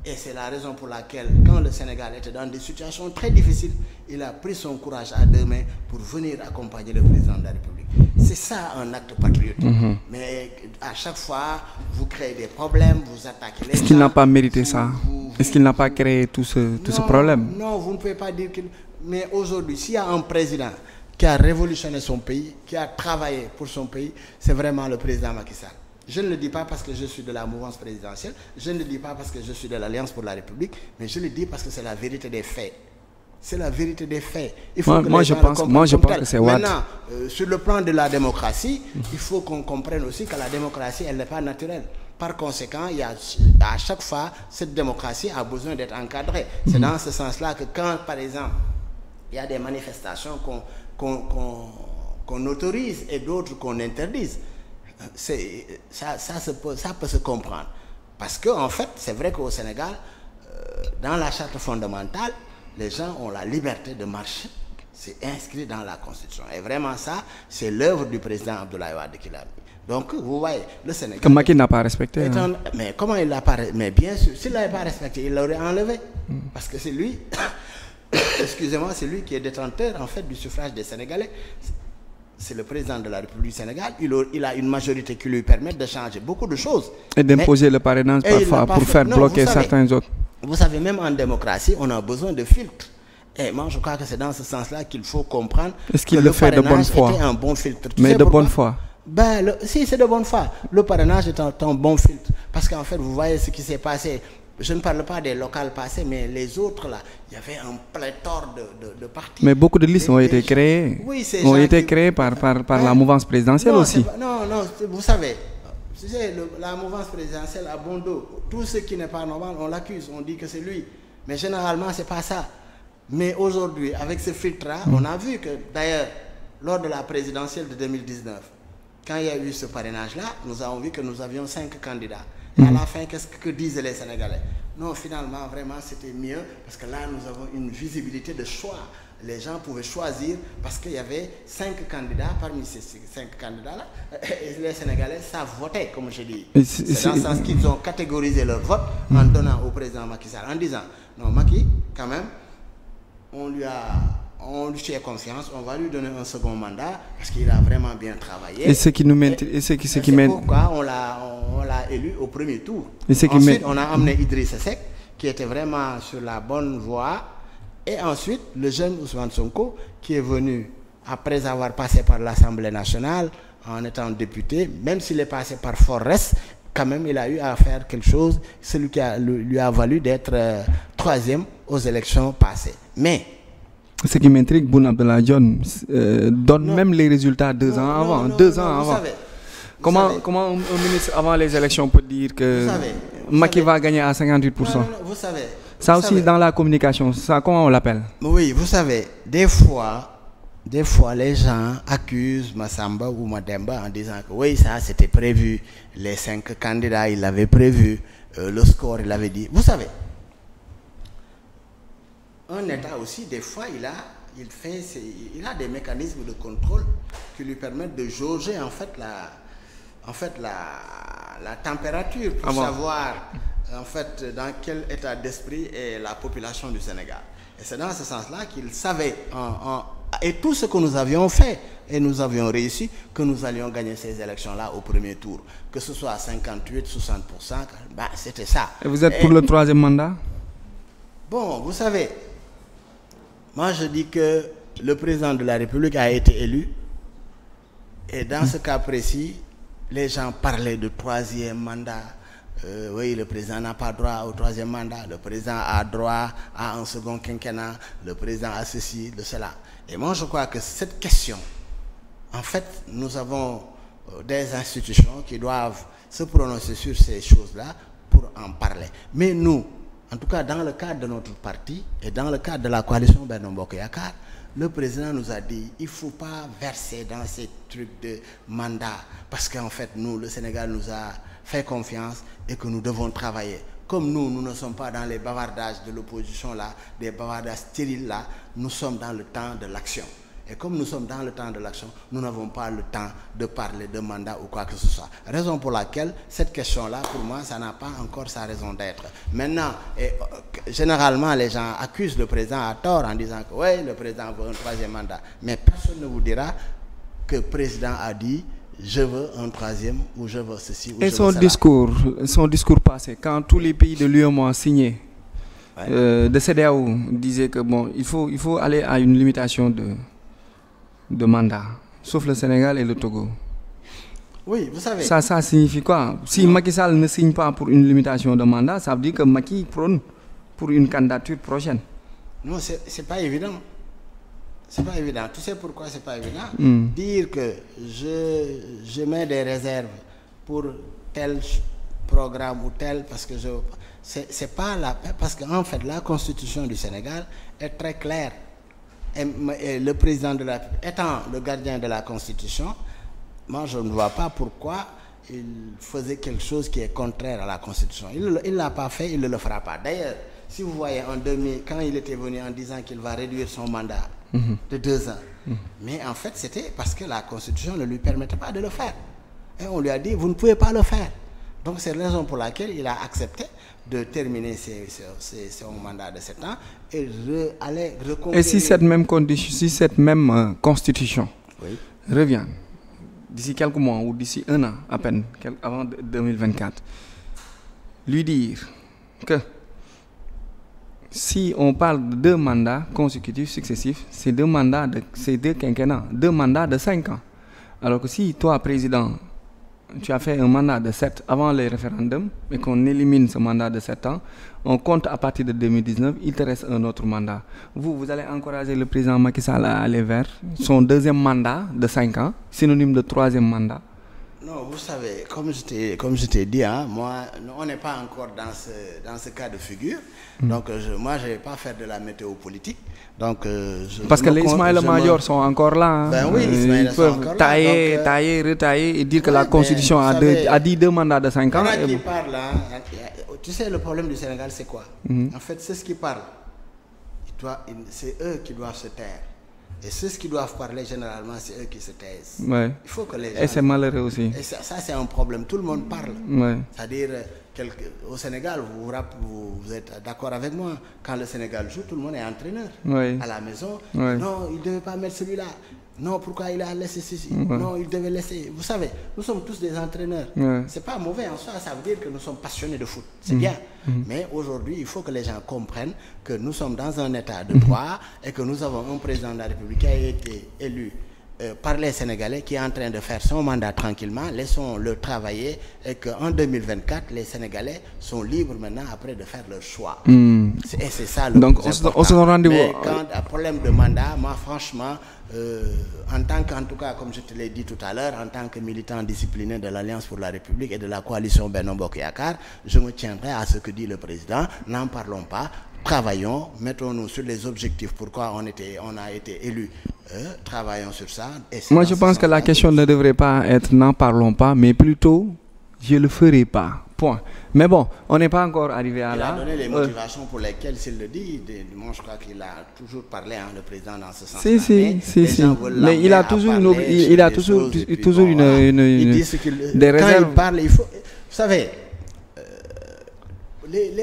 Et c'est la raison pour laquelle, quand le Sénégal était dans des situations très difficiles, il a pris son courage à deux mains pour venir accompagner le président de la République. C'est ça un acte patriotique. Mais à chaque fois, vous créez des problèmes, vous attaquez les gens. Est-ce qu'il n'a pas mérité ça? Est-ce qu'il n'a pas créé tout ce problème? Non, vous ne pouvez pas dire qu'il... Mais aujourd'hui, s'il y a un président qui a révolutionné son pays, qui a travaillé pour son pays, c'est vraiment le président Macky Sall. Je ne le dis pas parce que je suis de la mouvance présidentielle, je ne le dis pas parce que je suis de l'Alliance pour la République, mais je le dis parce que c'est la vérité des faits. C'est la vérité des faits. Il faut moi, je pense que c'est Wade. Maintenant, sur le plan de la démocratie, il faut qu'on comprenne aussi que la démocratie, elle n'est pas naturelle. Par conséquent, il y a, à chaque fois, cette démocratie a besoin d'être encadrée. C'est dans ce sens-là que quand, par exemple, il y a des manifestations qu'on autorise et d'autres qu'on interdise, ça peut se comprendre. Parce qu'en fait, c'est vrai qu'au Sénégal, dans la charte fondamentale, les gens ont la liberté de marcher. C'est inscrit dans la Constitution. Et vraiment ça, c'est l'œuvre du président Abdoulaye Wade qui l'a mis. Donc, vous voyez, le Sénégal... Que Macky n'a pas respecté. Mais comment il l'a pas respecté? Mais bien sûr, s'il ne l'avait pas respecté, il l'aurait enlevé. Parce que c'est lui, excusez-moi, c'est lui qui est détenteur, en fait, du suffrage des Sénégalais. C'est le président de la République du Sénégal. Il a une majorité qui lui permet de changer beaucoup de choses. Et d'imposer le parrainage parfois pour faire bloquer certains autres. Vous savez, même en démocratie, on a besoin de filtres. Et moi, je crois que c'est dans ce sens-là qu'il faut comprendre. Est-ce qu'il le fait de bonne foi? Était un bon filtre. Mais de bonne foi? Si, c'est de bonne foi. Le parrainage est un bon filtre. Parce qu'en fait, vous voyez ce qui s'est passé. Je ne parle pas des locales passées, mais les autres, là, il y avait un pléthore de partis. Mais beaucoup de listes ont été créées. Oui, ont été créées par la mouvance présidentielle aussi. Non, vous savez, la mouvance présidentielle a bon dos. Tout ce qui n'est pas normal, on l'accuse, on dit que c'est lui. Mais généralement, ce n'est pas ça. Mais aujourd'hui, avec ce filtre-là, on a vu que, d'ailleurs, lors de la présidentielle de 2019, quand il y a eu ce parrainage-là, nous avons vu que nous avions 5 candidats. Et à la fin, qu'est-ce que disaient les Sénégalais? Non, finalement, vraiment, c'était mieux, parce que là, nous avons une visibilité de choix. Les gens pouvaient choisir, parce qu'il y avait 5 candidats, parmi ces 5 candidats-là, et les Sénégalais savent voter, comme je dis. C'est dans le sens qu'ils ont catégorisé leur vote en donnant au président Macky Sall, en disant, non, Macky, quand même, on lui fait confiance, on va lui donner un second mandat parce qu'il a vraiment bien travaillé. Et ce qui nous met, c'est pourquoi on l'a a élu au premier tour. Ensuite, on a amené Idrissa Seck, qui était vraiment sur la bonne voie. Et ensuite, le jeune Ousmane Sonko, qui est venu, après avoir passé par l'Assemblée nationale, en étant député, même s'il est passé par Forest, quand même, il a eu à faire quelque chose, celui qui lui a valu d'être troisième aux élections passées. Mais ce qui m'intrigue, Boun Abdallah Dionne donne même les résultats deux ans avant. Comment un ministre avant les élections peut dire que Macky va gagner à 58%? Vous savez. Ça aussi, dans la communication, ça, comment on l'appelle? Oui, vous savez, des fois, les gens accusent Massamba ou Mademba en disant que oui, ça c'était prévu. Les 5 candidats, il l'avait prévu. Le score, il l'avait dit. Vous savez, un État aussi, des fois, il a des mécanismes de contrôle qui lui permettent de jauger en fait la température pour savoir en fait dans quel état d'esprit est la population du Sénégal. Et c'est dans ce sens-là qu'il savait et tout ce que nous avions fait et nous avions réussi, que nous allions gagner ces élections-là au premier tour, que ce soit à 58, 60%, c'était ça. Et vous êtes pour le 3e mandat? Bon, vous savez, moi je dis que le président de la République a été élu, et dans ce cas précis, les gens parlaient de 3e mandat. Oui, le président n'a pas droit au 3e mandat, le président a droit à un second quinquennat, le président a ceci, de cela. Et moi je crois que cette question, en fait, nous avons des institutions qui doivent se prononcer sur ces choses-là pour en parler. Mais nous, en tout cas dans le cadre de notre parti et dans le cadre de la coalition Benno Bokk Yakaar, le président nous a dit il ne faut pas verser dans ces trucs de mandat parce qu'en fait, nous, le Sénégal nous a fait confiance et que nous devons travailler. Comme nous ne sommes pas dans les bavardages de l'opposition là, des bavardages stériles là, nous sommes dans le temps de l'action. Et comme nous sommes dans le temps de l'action, nous n'avons pas le temps de parler de mandat ou quoi que ce soit. Raison pour laquelle cette question-là, pour moi, ça n'a pas encore sa raison d'être. Maintenant, généralement, les gens accusent le président à tort en disant que oui, le président veut un 3e mandat. Mais personne ne vous dira que le président a dit je veux un 3e ou je veux ceci ou et je veux cela. Son discours passé, quand tous les pays de l'UE ont signé, de CEDEAO disaient que bon, il faut aller à une limitation de mandat, sauf le Sénégal et le Togo. Oui, vous savez. Ça signifie quoi? Si Macky Sall ne signe pas pour une limitation de mandat, ça veut dire que Macky prône pour une candidature prochaine. Non, c'est pas évident. C'est pas évident. Tu sais pourquoi c'est pas évident? Dire que je mets des réserves pour tel programme ou tel, parce que c'est pas parce qu'en fait la constitution du Sénégal est très claire. Et le président de la République étant le gardien de la Constitution, moi je ne vois pas pourquoi il faisait quelque chose qui est contraire à la Constitution. Il ne l'a pas fait, il ne le fera pas. D'ailleurs, si vous voyez en 2000, quand il était venu en disant qu'il va réduire son mandat de 2 ans, mais en fait c'était parce que la Constitution ne lui permettait pas de le faire. Et on lui a dit, vous ne pouvez pas le faire. Donc c'est la raison pour laquelle il a accepté de terminer son mandat de 7 ans et aller reconquérir. Et si cette même constitution revient d'ici quelques mois ou d'ici 1 an à peine, avant 2024, lui dire que si on parle de 2 mandats consécutifs successifs, c'est 2 mandats c'est 2 quinquennats, 2 mandats de 5 ans. Alors que si toi, président, tu as fait un mandat de 7 avant les référendums et qu'on élimine ce mandat de 7 ans, on compte à partir de 2019, il te reste un autre mandat. Vous allez encourager le président Macky Sall à aller vers son 2e mandat de 5 ans, synonyme de 3e mandat? Non, vous savez, comme je t'ai dit, moi, on n'est pas encore dans ce cas de figure. Donc, moi, je ne vais pas faire de la météo politique. Donc, parce que les Ismaël Madior sont encore là. Ben oui, ils peuvent tailler, retailler et dire que la Constitution a dit 2 mandats de 5 ans. Qui parle, tu sais, le problème du Sénégal, c'est quoi? En fait, c'est ce qui parle. C'est eux qui doivent se taire. Et ceux qui doivent parler, généralement, c'est eux qui se taisent. Ouais. Il faut que les gens... Et c'est malheureux aussi. Et ça c'est un problème. Tout le monde parle. Ouais. C'est-à-dire, au Sénégal, vous êtes d'accord avec moi, quand le Sénégal joue, tout le monde est entraîneur. Ouais. À la maison, ouais. non, il ne devait pas mettre celui-là. Non, pourquoi il a laissé ceci? Non, il devait laisser. Vous savez, nous sommes tous des entraîneurs. C'est pas mauvais en soi, ça veut dire que nous sommes passionnés de foot. C'est bien. Mais aujourd'hui, il faut que les gens comprennent que nous sommes dans un état de droit et que nous avons un président de la République qui a été élu par les Sénégalais, qui est en train de faire son mandat tranquillement. Laissons-le travailler et qu'en 2024, les Sénégalais sont libres maintenant après de faire leur choix. Et c'est ça le Donc, plus important. on se rend rendez-vous. Mais quand il y a problème de mandat, moi franchement, en tout cas, comme je te l'ai dit tout à l'heure, en tant que militant discipliné de l'Alliance pour la République et de la coalition Benno Bokk Yakaar, je me tiendrai à ce que dit le président. N'en parlons pas. Travaillons, mettons-nous sur les objectifs, pourquoi on a été élus, travaillons sur ça. Moi, je pense que la question ne devrait pas être n'en parlons pas, mais plutôt je le ferai pas. Point. Mais bon, on n'est pas encore arrivé à là. Il a donné les motivations pour lesquelles, s'il le dit, moi je crois qu'il a toujours parlé, le président, dans ce sens-là. Si. Mais il a toujours il dit ce qu'il... des réserves. Quand il parle, il faut... Vous savez...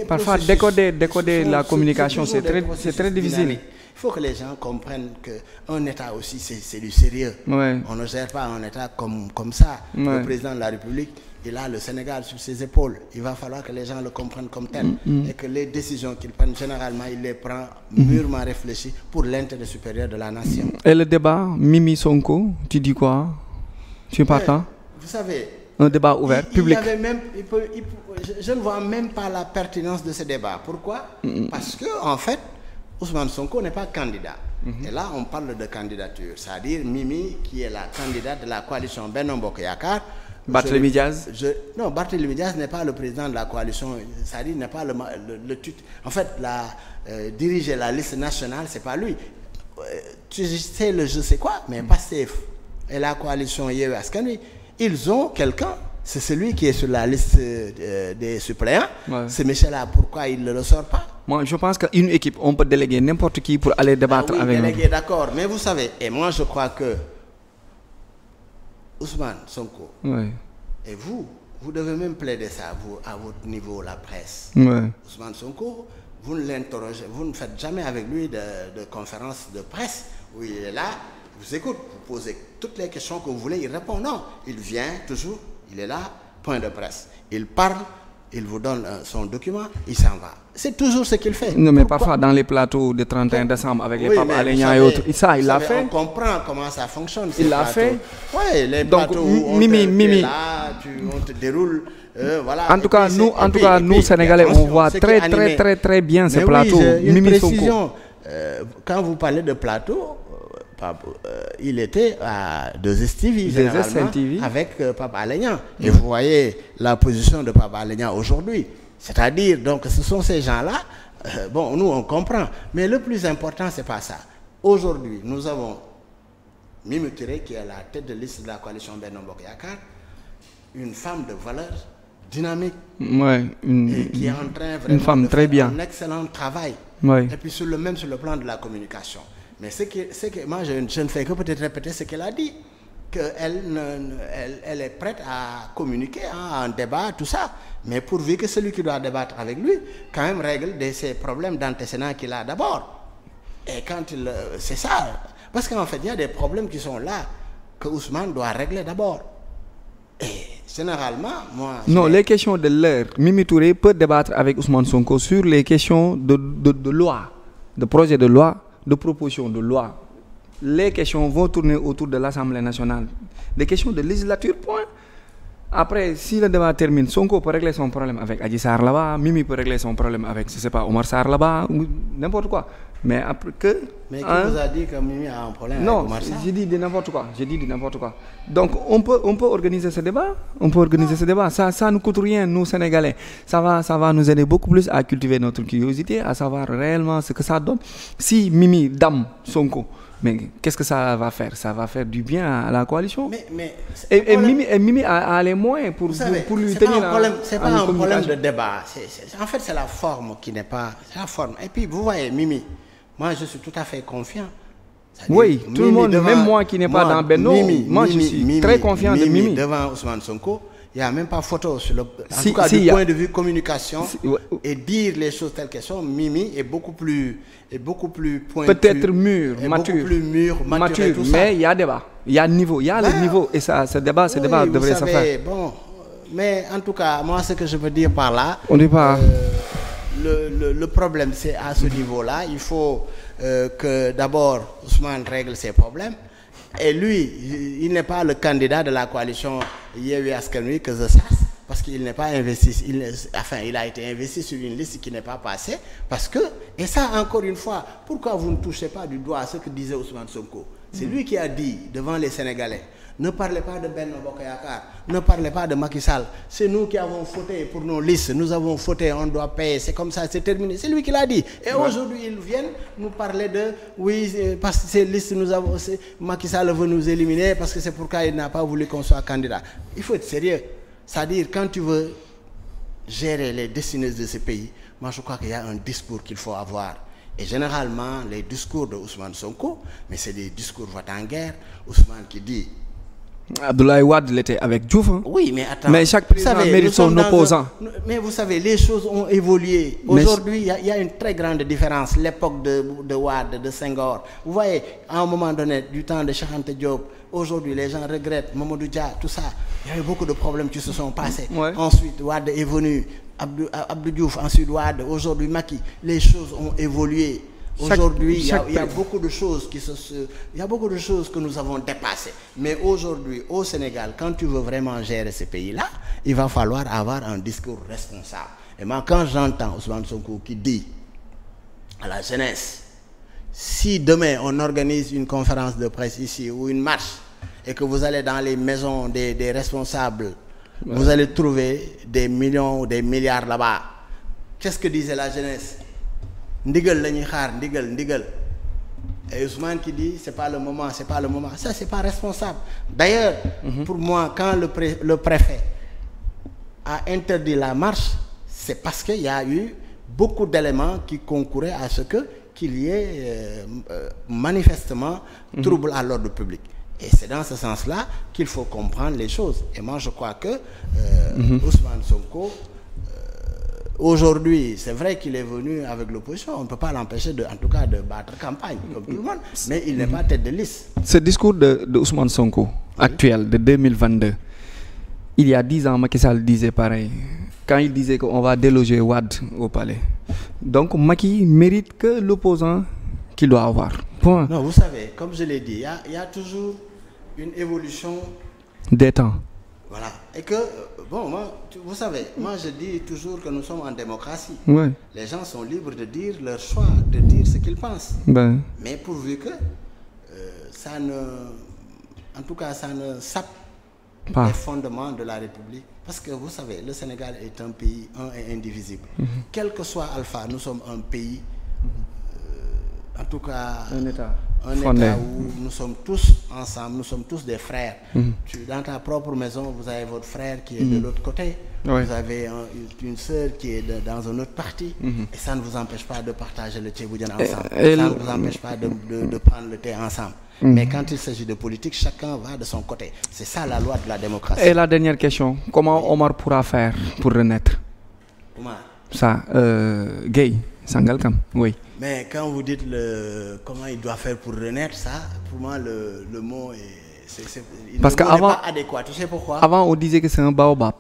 Parfois, décoder la communication, c'est très difficile. Il faut que les gens comprennent qu'un État aussi, c'est du sérieux. On ne gère pas un État comme ça. Le président de la République, il a le Sénégal sur ses épaules. Il va falloir que les gens le comprennent comme tel. Et que les décisions qu'il prend, généralement, il les prend mûrement réfléchies pour l'intérêt supérieur de la nation. Et le débat, Mimi Sonko, tu dis quoi? Tu es partant? Vous savez... Un débat ouvert, public. Je ne vois même pas la pertinence de ce débat. Pourquoi? Parce que, en fait, Ousmane Sonko n'est pas candidat. Et là, on parle de candidature. C'est-à-dire Mimi, qui est la candidate de la coalition Benno Bokk Yakaar. Barthélémy Diaz? Non, Barthélémy Diaz n'est pas le président de la coalition. C'est-à-dire n'est pas le titre. En fait, diriger la liste nationale, c'est pas lui. Tu sais le je sais quoi, mais Pastef et la coalition Yewwi Askan Wi, ils ont quelqu'un, c'est celui qui est sur la liste des suppléants. C'est Michel-là, pourquoi il ne le sort pas? Moi, je pense qu'une équipe, on peut déléguer n'importe qui pour aller débattre avec nous. Déléguer, d'accord. Mais vous savez, et moi je crois que Ousmane Sonko, et vous devez même plaider ça à votre niveau, la presse. Ousmane Sonko, vous ne l'interrogez, vous ne faites jamais avec lui de conférence de presse où il est là. Vous écoute, vous posez toutes les questions que vous voulez, il répond non. Il vient toujours, il est là, point de presse. Il parle, il vous donne son document, il s'en va. C'est toujours ce qu'il fait. Non, mais parfois dans les plateaux de 31 décembre avec les Pape Alé Niang et autres, ça, il l'a fait. On comprend comment ça fonctionne. Il l'a fait. Oui, les plateaux où on Mimi. Là, on te déroule. Voilà. En tout cas, nous, Sénégalais, on voit très bien ces plateaux. Mimi Sonko. Quand vous parlez de plateau, il était à 2STV généralement avec Pape Alé Niang. Et vous voyez la position de Pape Alé Niang aujourd'hui. C'est-à-dire, donc, ce sont ces gens-là, bon, nous, on comprend. Mais le plus important, c'est pas ça. Aujourd'hui, nous avons Mimi Touré, qui est la tête de liste de la coalition Benno Bokk Yakaar, une femme de valeur, dynamique, et qui est en train vraiment de faire un excellent travail. Et puis sur le plan de la communication. Mais moi, je ne fais que peut-être répéter ce qu'elle a dit, qu'elle elle est prête à communiquer, à un débat, tout ça. Mais pourvu que celui qui doit débattre avec lui, quand même règle ces problèmes d'antécédents qu'il a d'abord. Et quand c'est ça. Parce qu'en fait, il y a des problèmes qui sont là, que Ousmane doit régler d'abord. Et généralement, moi... Non, les questions de l'heure, Mimi Touré peut débattre avec Ousmane Sonko sur les questions de loi, de projet de loi, de proposition de loi. Les questions vont tourner autour de l'Assemblée nationale. Des questions de législature, point. Après, si le débat termine, Sonko peut régler son problème avec Adji Sarr là-bas, Mimi peut régler son problème avec, je ne sais pas, Omar Sarr là-bas, n'importe quoi. Mais après que... Mais qui vous a dit que Mimi a un problème avec Omar Sarr? Non, j'ai dit de n'importe quoi. Donc, on peut organiser ce débat. Ça ne coûte rien, nous, Sénégalais. Ça va nous aider beaucoup plus à cultiver notre curiosité, à savoir réellement ce que ça donne. Si Mimi, Dame, Sonko... Mais qu'est-ce que ça va faire? Ça va faire du bien à la coalition. Et Mimi a les moyens pour lui tenir c'est pas un problème de débat. En fait, c'est la forme qui n'est pas... C'est la forme. Et puis, vous voyez, Mimi, moi, je suis tout à fait confiant. Oui, tout le monde, même moi qui n'ai pas dans Benno, moi, je suis très confiant de Mimi. Devant Ousmane Sonko, Il n'y a même pas photo sur le... En tout cas, du point de vue communication, et dire les choses telles qu'elles sont, Mimi est beaucoup plus pointu. Peut-être mûr, mature. Beaucoup plus mûr, mature, tout ça. Mais il y a débat. Il y a niveau. Il y a le niveau. Et ça, ce débat devrait se faire. Bon, mais en tout cas, moi, ce que je veux dire par là... On n'est pas... Le problème, c'est à ce niveau-là. Il faut que d'abord Ousmane règle ses problèmes. Et lui, il n'est pas le candidat de la coalition Yewwi Askan Wi que je sache, parce qu'il n'est pas investi. Il a été investi sur une liste qui n'est pas passée. Parce que, et ça encore une fois, pourquoi vous ne touchez pas du doigt à ce que disait Ousmane Sonko? C'est lui qui a dit devant les Sénégalais, ne parlez pas de Benno Bokk Yakaar, ne parlez pas de Macky Sall. C'est nous qui avons fauté pour nos listes. Nous avons fauté, on doit payer. C'est comme ça, c'est terminé. C'est lui qui l'a dit. Et aujourd'hui, ils viennent nous parler de, oui, parce que ces listes, Macky Sall veut nous éliminer parce que c'est pourquoi il n'a pas voulu qu'on soit candidat. Il faut être sérieux. C'est-à-dire, quand tu veux gérer les destinées de ce pays, moi je crois qu'il y a un discours qu'il faut avoir. Et généralement, les discours de Ousmane Sonko, mais c'est des discours va-t-en-guerre. Ousmane qui dit... Abdoulaye Wade l'était avec Diouf. Hein? Oui, mais attends. Mais chaque président mérite son opposant. Mais vous savez, les choses ont évolué. Aujourd'hui, il y a une très grande différence. L'époque de Wade, de Senghor. Vous voyez, à un moment donné, du temps de Cheikh Anta Diop, aujourd'hui, les gens regrettent Mamadou Dia, tout ça. Il y a eu beaucoup de problèmes qui se sont passés. Ouais. Ensuite, Wade est venu. Abdou Diouf, ensuite Wade, aujourd'hui Macky. Les choses ont évolué. Aujourd'hui, il y a beaucoup de choses il y a beaucoup de choses que nous avons dépassées. Mais aujourd'hui, au Sénégal, quand tu veux vraiment gérer ce pays-là, il va falloir avoir un discours responsable. Et moi, quand j'entends Ousmane Sonko qui dit à la jeunesse, si demain on organise une conférence de presse ici ou une marche et que vous allez dans les maisons des responsables, vous allez trouver des millions ou des milliards là-bas. Qu'est-ce que disait la jeunesse? Ndigal lañuy xaar, ndigal. Et Ousmane qui dit c'est pas le moment. Ça c'est pas responsable. D'ailleurs, pour moi, quand le préfet a interdit la marche, c'est parce qu'il y a eu beaucoup d'éléments qui concouraient à ce qu'il y ait manifestement trouble à l'ordre public. Et c'est dans ce sens-là qu'il faut comprendre les choses. Et moi, je crois que Ousmane Sonko, aujourd'hui, c'est vrai qu'il est venu avec l'opposition. On ne peut pas l'empêcher, en tout cas, de battre campagne, comme tout le monde. Mais il n'est pas tête de liste. Ce discours de Ousmane Sonko, actuel, de 2022, il y a 10 ans, Macky Sall disait pareil. Quand il disait qu'on va déloger Wade au palais. Donc, Macky mérite que l'opposant qu'il doit avoir. Point. Non, vous savez, comme je l'ai dit, il y a toujours une évolution des temps. Voilà. Et que, bon, vous savez, moi je dis toujours que nous sommes en démocratie. Ouais. Les gens sont libres de dire leur choix, de dire ce qu'ils pensent. Mais pourvu que ça ne sape pas les fondements de la République. Parce que vous savez, le Sénégal est un pays un et indivisible. Quel que soit Alpha, nous sommes un pays, en tout cas... Un État. Un État où nous sommes tous ensemble, nous sommes tous des frères. Dans ta propre maison, vous avez votre frère qui est de l'autre côté. Ouais. Vous avez une sœur qui est dans un autre parti. Et ça ne vous empêche pas de partager le thé bouillon ensemble. Ça ne vous empêche pas de prendre le thé ensemble. Mais quand il s'agit de politique, chacun va de son côté. C'est ça la loi de la démocratie. Et la dernière question, comment Omar pourra faire pour renaître? Omar. Ça, Gueye, Sangalkam, oui. Mais quand vous dites comment il doit faire pour renaître, ça, pour moi, le mot est pas adéquat. Tu sais pourquoi? Avant, on disait que c'est un baobab.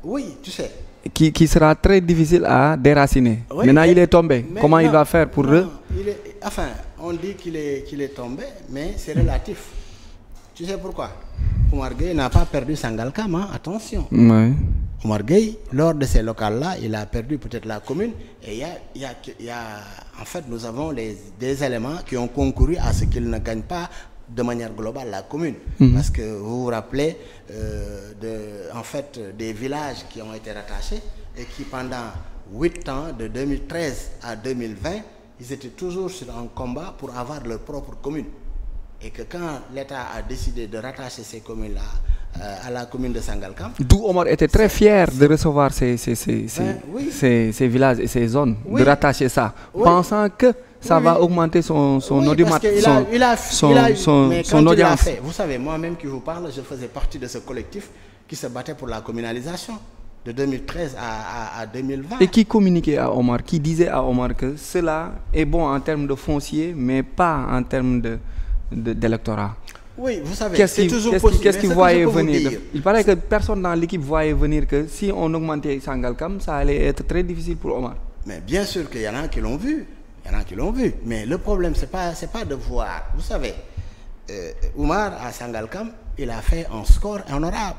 Oui, tu sais. Qui sera très difficile à déraciner. Oui, maintenant, il est tombé. Comment il va faire pour... Enfin, on dit qu'il est tombé, mais c'est relatif. Tu sais pourquoi? Omar Gueye n'a pas perdu Sangalkam, hein? Attention. Oui. Omar Gueye, lors de ces locales-là, il a perdu peut-être la commune. Et en fait, nous avons des éléments qui ont concouru à ce qu'il ne gagne pas de manière globale la commune. Parce que vous vous rappelez des villages qui ont été rattachés et qui pendant 8 ans, de 2013 à 2020, ils étaient toujours sur un combat pour avoir leur propre commune. Et que quand l'État a décidé de rattacher ces communes-là à la commune de Sangalkam... D'où Omar était très fier de recevoir ces villages et ces zones, de rattacher ça, pensant que ça va augmenter son audience. Mais quand il l'a fait, vous savez, moi-même qui vous parle, je faisais partie de ce collectif qui se battait pour la communalisation de 2013 à 2020. Et qui communiquait à Omar, qui disait à Omar que cela est bon en termes de foncier, mais pas en termes d'électorat. Oui, vous savez, c'est toujours possible. Qu'est-ce qu'il voyait venir? Il paraît que personne dans l'équipe voyait venir que si on augmentait Sangalkam, ça allait être très difficile pour Omar. Mais bien sûr qu'il y en a qui l'ont vu. Il y en a qui l'ont vu. Mais le problème, c'est pas de voir. Vous savez, Omar à Sangalkam, il a fait un score honorable.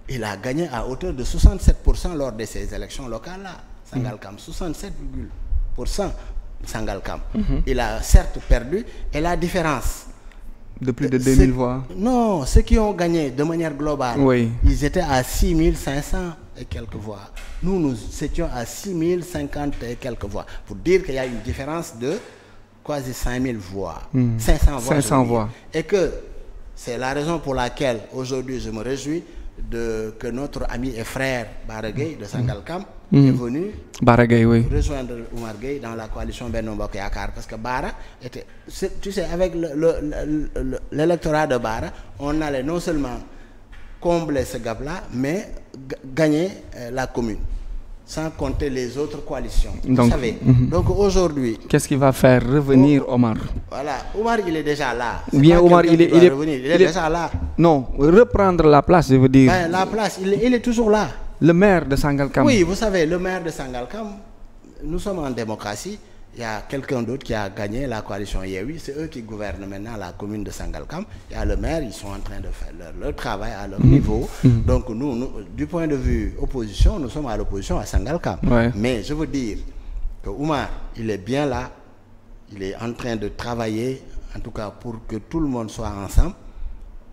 Il a gagné à hauteur de 67% lors de ces élections locales-là. Sangalkam, 67,% Sangalkam. Il a certes perdu. Et la différence... De plus de 2000 voix. Non, ceux qui ont gagné de manière globale, oui. Ils étaient à 6500 et quelques voix. Nous étions à 6050 et quelques voix. Pour dire qu'il y a une différence de quasi 5000 voix. 500 voix. 500 voix. Et que c'est la raison pour laquelle aujourd'hui je me réjouis que notre ami et frère Baragay de Sangalkam est venu rejoindre Oumar Gueye dans la coalition Benno Bokk Yakaar, parce que Bara était, tu sais, avec l'électorat de Bara, on allait non seulement combler ce gap-là, mais gagner la commune, sans compter les autres coalitions. Vous savez. Donc aujourd'hui... Qu'est-ce qui va faire revenir Omar? Voilà, Omar il est déjà là. Bien, Omar il est déjà là. Non, reprendre la place, je veux dire. Ben, la place, il est toujours là. Le maire de Sangalkam. Oui, vous savez, le maire de Sangalkam, nous sommes en démocratie. Il y a quelqu'un d'autre qui a gagné la coalition Yewwi. C'est eux qui gouvernent maintenant la commune de Sangalkam. Il y a le maire, ils sont en train de faire leur travail à leur niveau. Donc nous, du point de vue opposition, nous sommes à l'opposition à Sangalkam. Ouais. Mais je veux dire que Oumar, il est bien là. Il est en train de travailler, en tout cas pour que tout le monde soit ensemble,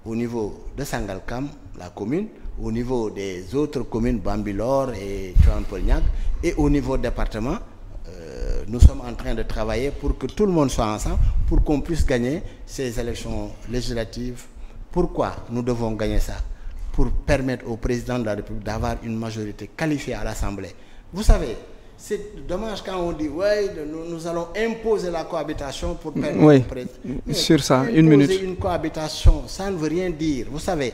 au niveau de Sangalkam, la commune, au niveau des autres communes, Bambilor et Tivaouane-Peulh-Niaga, et au niveau département. Nous sommes en train de travailler pour que tout le monde soit ensemble, pour qu'on puisse gagner ces élections législatives. Pourquoi nous devons gagner ça? Pour permettre au président de la République d'avoir une majorité qualifiée à l'Assemblée. Vous savez, c'est dommage quand on dit ouais, nous allons imposer la cohabitation pour permettre au président. Sur ça, une minute. Imposer une cohabitation, ça ne veut rien dire. Vous savez,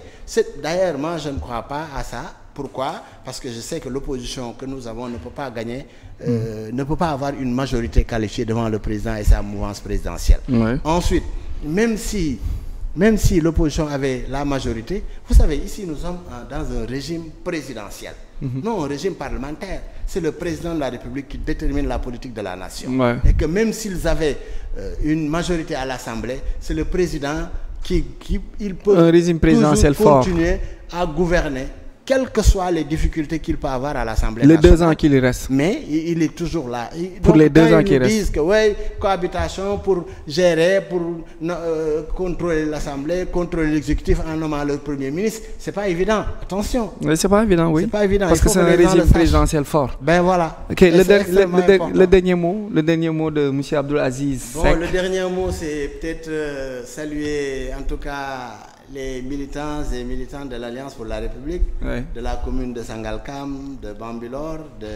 d'ailleurs, moi je ne crois pas à ça. Pourquoi? Parce que je sais que l'opposition que nous avons ne peut pas gagner, ne peut pas avoir une majorité qualifiée devant le président et sa mouvance présidentielle. Ouais. Ensuite, même si l'opposition avait la majorité, vous savez, ici nous sommes dans un régime présidentiel, non un régime parlementaire. C'est le président de la République qui détermine la politique de la nation. Ouais. Et que même s'ils avaient une majorité à l'Assemblée, c'est le président qui peut un régime présidentiel fort, continuer à gouverner, quelles que soient les difficultés qu'il peut avoir à l'Assemblée nationale. Les 2 ans qu'il reste. Mais il est toujours là. Pour donc, les 2 ans qu'il reste. Ils disent que oui, cohabitation pour gérer, pour contrôler l'Assemblée, contrôler l'exécutif en nommant le Premier ministre, c'est pas évident. Attention. C'est pas évident, oui. C'est pas évident. Parce que c'est un régime présidentiel fort. Ben voilà. Okay, le dernier mot de M. Abdoul Aziz Seck. Bon, le dernier mot, c'est peut-être saluer en tout cas les militants et militantes de l'Alliance pour la République, de la commune de Sangalkam, de Bambilor, de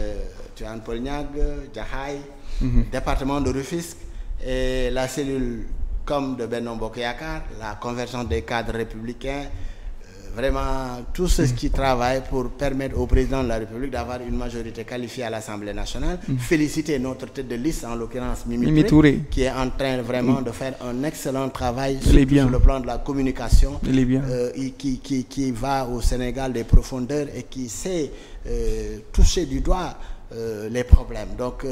Tivaouane-Peulh-Niaga, Jaxaay, département de Rufisque, et la cellule comme de Benno Bokk Yakaar, la convergence des cadres républicains, vraiment tous ceux qui travaillent pour permettre au président de la République d'avoir une majorité qualifiée à l'Assemblée nationale. Féliciter notre tête de liste, en l'occurrence Mimi Touré, qui est en train vraiment de faire un excellent travail sur le plan de la communication, qui va au Sénégal des profondeurs et qui sait toucher du doigt les problèmes. Donc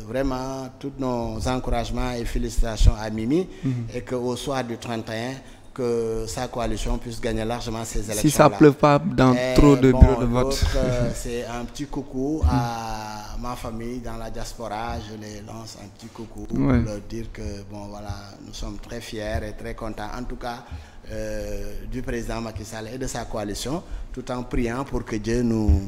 vraiment tous nos encouragements et félicitations à Mimi, et qu'au soir du 31, que sa coalition puisse gagner largement ces élections-là. Si ça ne pleut pas dans trop de bureaux de vote. C'est un petit coucou à ma famille dans la diaspora. Je les lance un petit coucou pour leur dire que bon voilà, nous sommes très fiers et très contents, en tout cas du président Macky Sall et de sa coalition, tout en priant pour que Dieu nous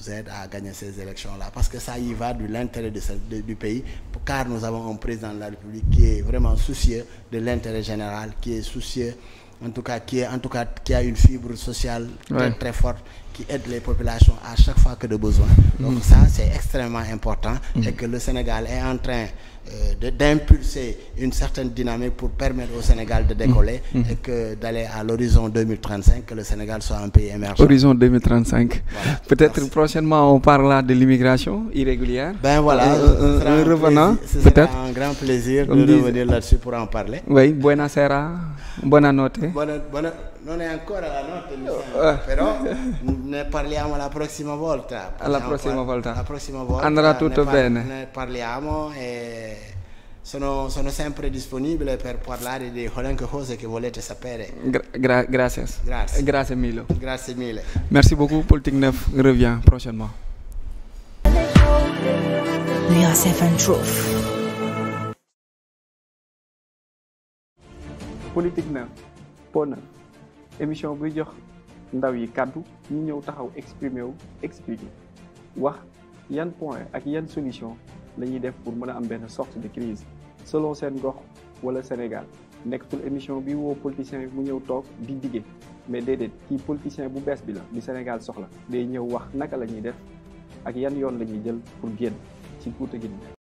aide à gagner ces élections-là, parce que ça y va de l'intérêt du pays, car nous avons un président de la République qui est vraiment soucieux de l'intérêt général, qui est soucieux, qui a une fibre sociale très, très forte, qui aide les populations à chaque fois que de besoin. Donc ça, c'est extrêmement important et que le Sénégal est en train d'impulser une certaine dynamique pour permettre au Sénégal de décoller et que d'aller à l'horizon 2035, que le Sénégal soit un pays émergent. Horizon 2035. Voilà. Peut-être prochainement on parlera de l'immigration irrégulière. Ben voilà, un revenant, ce peut-être. sera un grand plaisir de revenir là-dessus pour en parler. Oui, buonasera, buonanotte. Non è ancora la notte, però ne parliamo la prossima volta. La prossima volta. La prossima volta andrà tutto bene. Ne parliamo e sono sempre disponibile per parlare di qualunque cosa che volete sapere. Grazie. Grazie mille. Grazie mille. Merci beaucoup. Politique 9 revient prochainement. Nuance FM Truth. Politique 9 Point 9 émission buy jox ndaw yi kàddu ñu ñëw taxaw exprimer wu expliquer wax yan point ak yan solution la ñuy def pour mën a am benn sorte de crise selon seen gox wala Sénégal nekkatul émission bi woo politicien mu ñëw toog di dige mais déedéet kii politicien bu bees bi la di Sénégal soxla day ñëw wax naka la ñuy def ak yan yoon la ñuy jël pour génn ci guuta gi.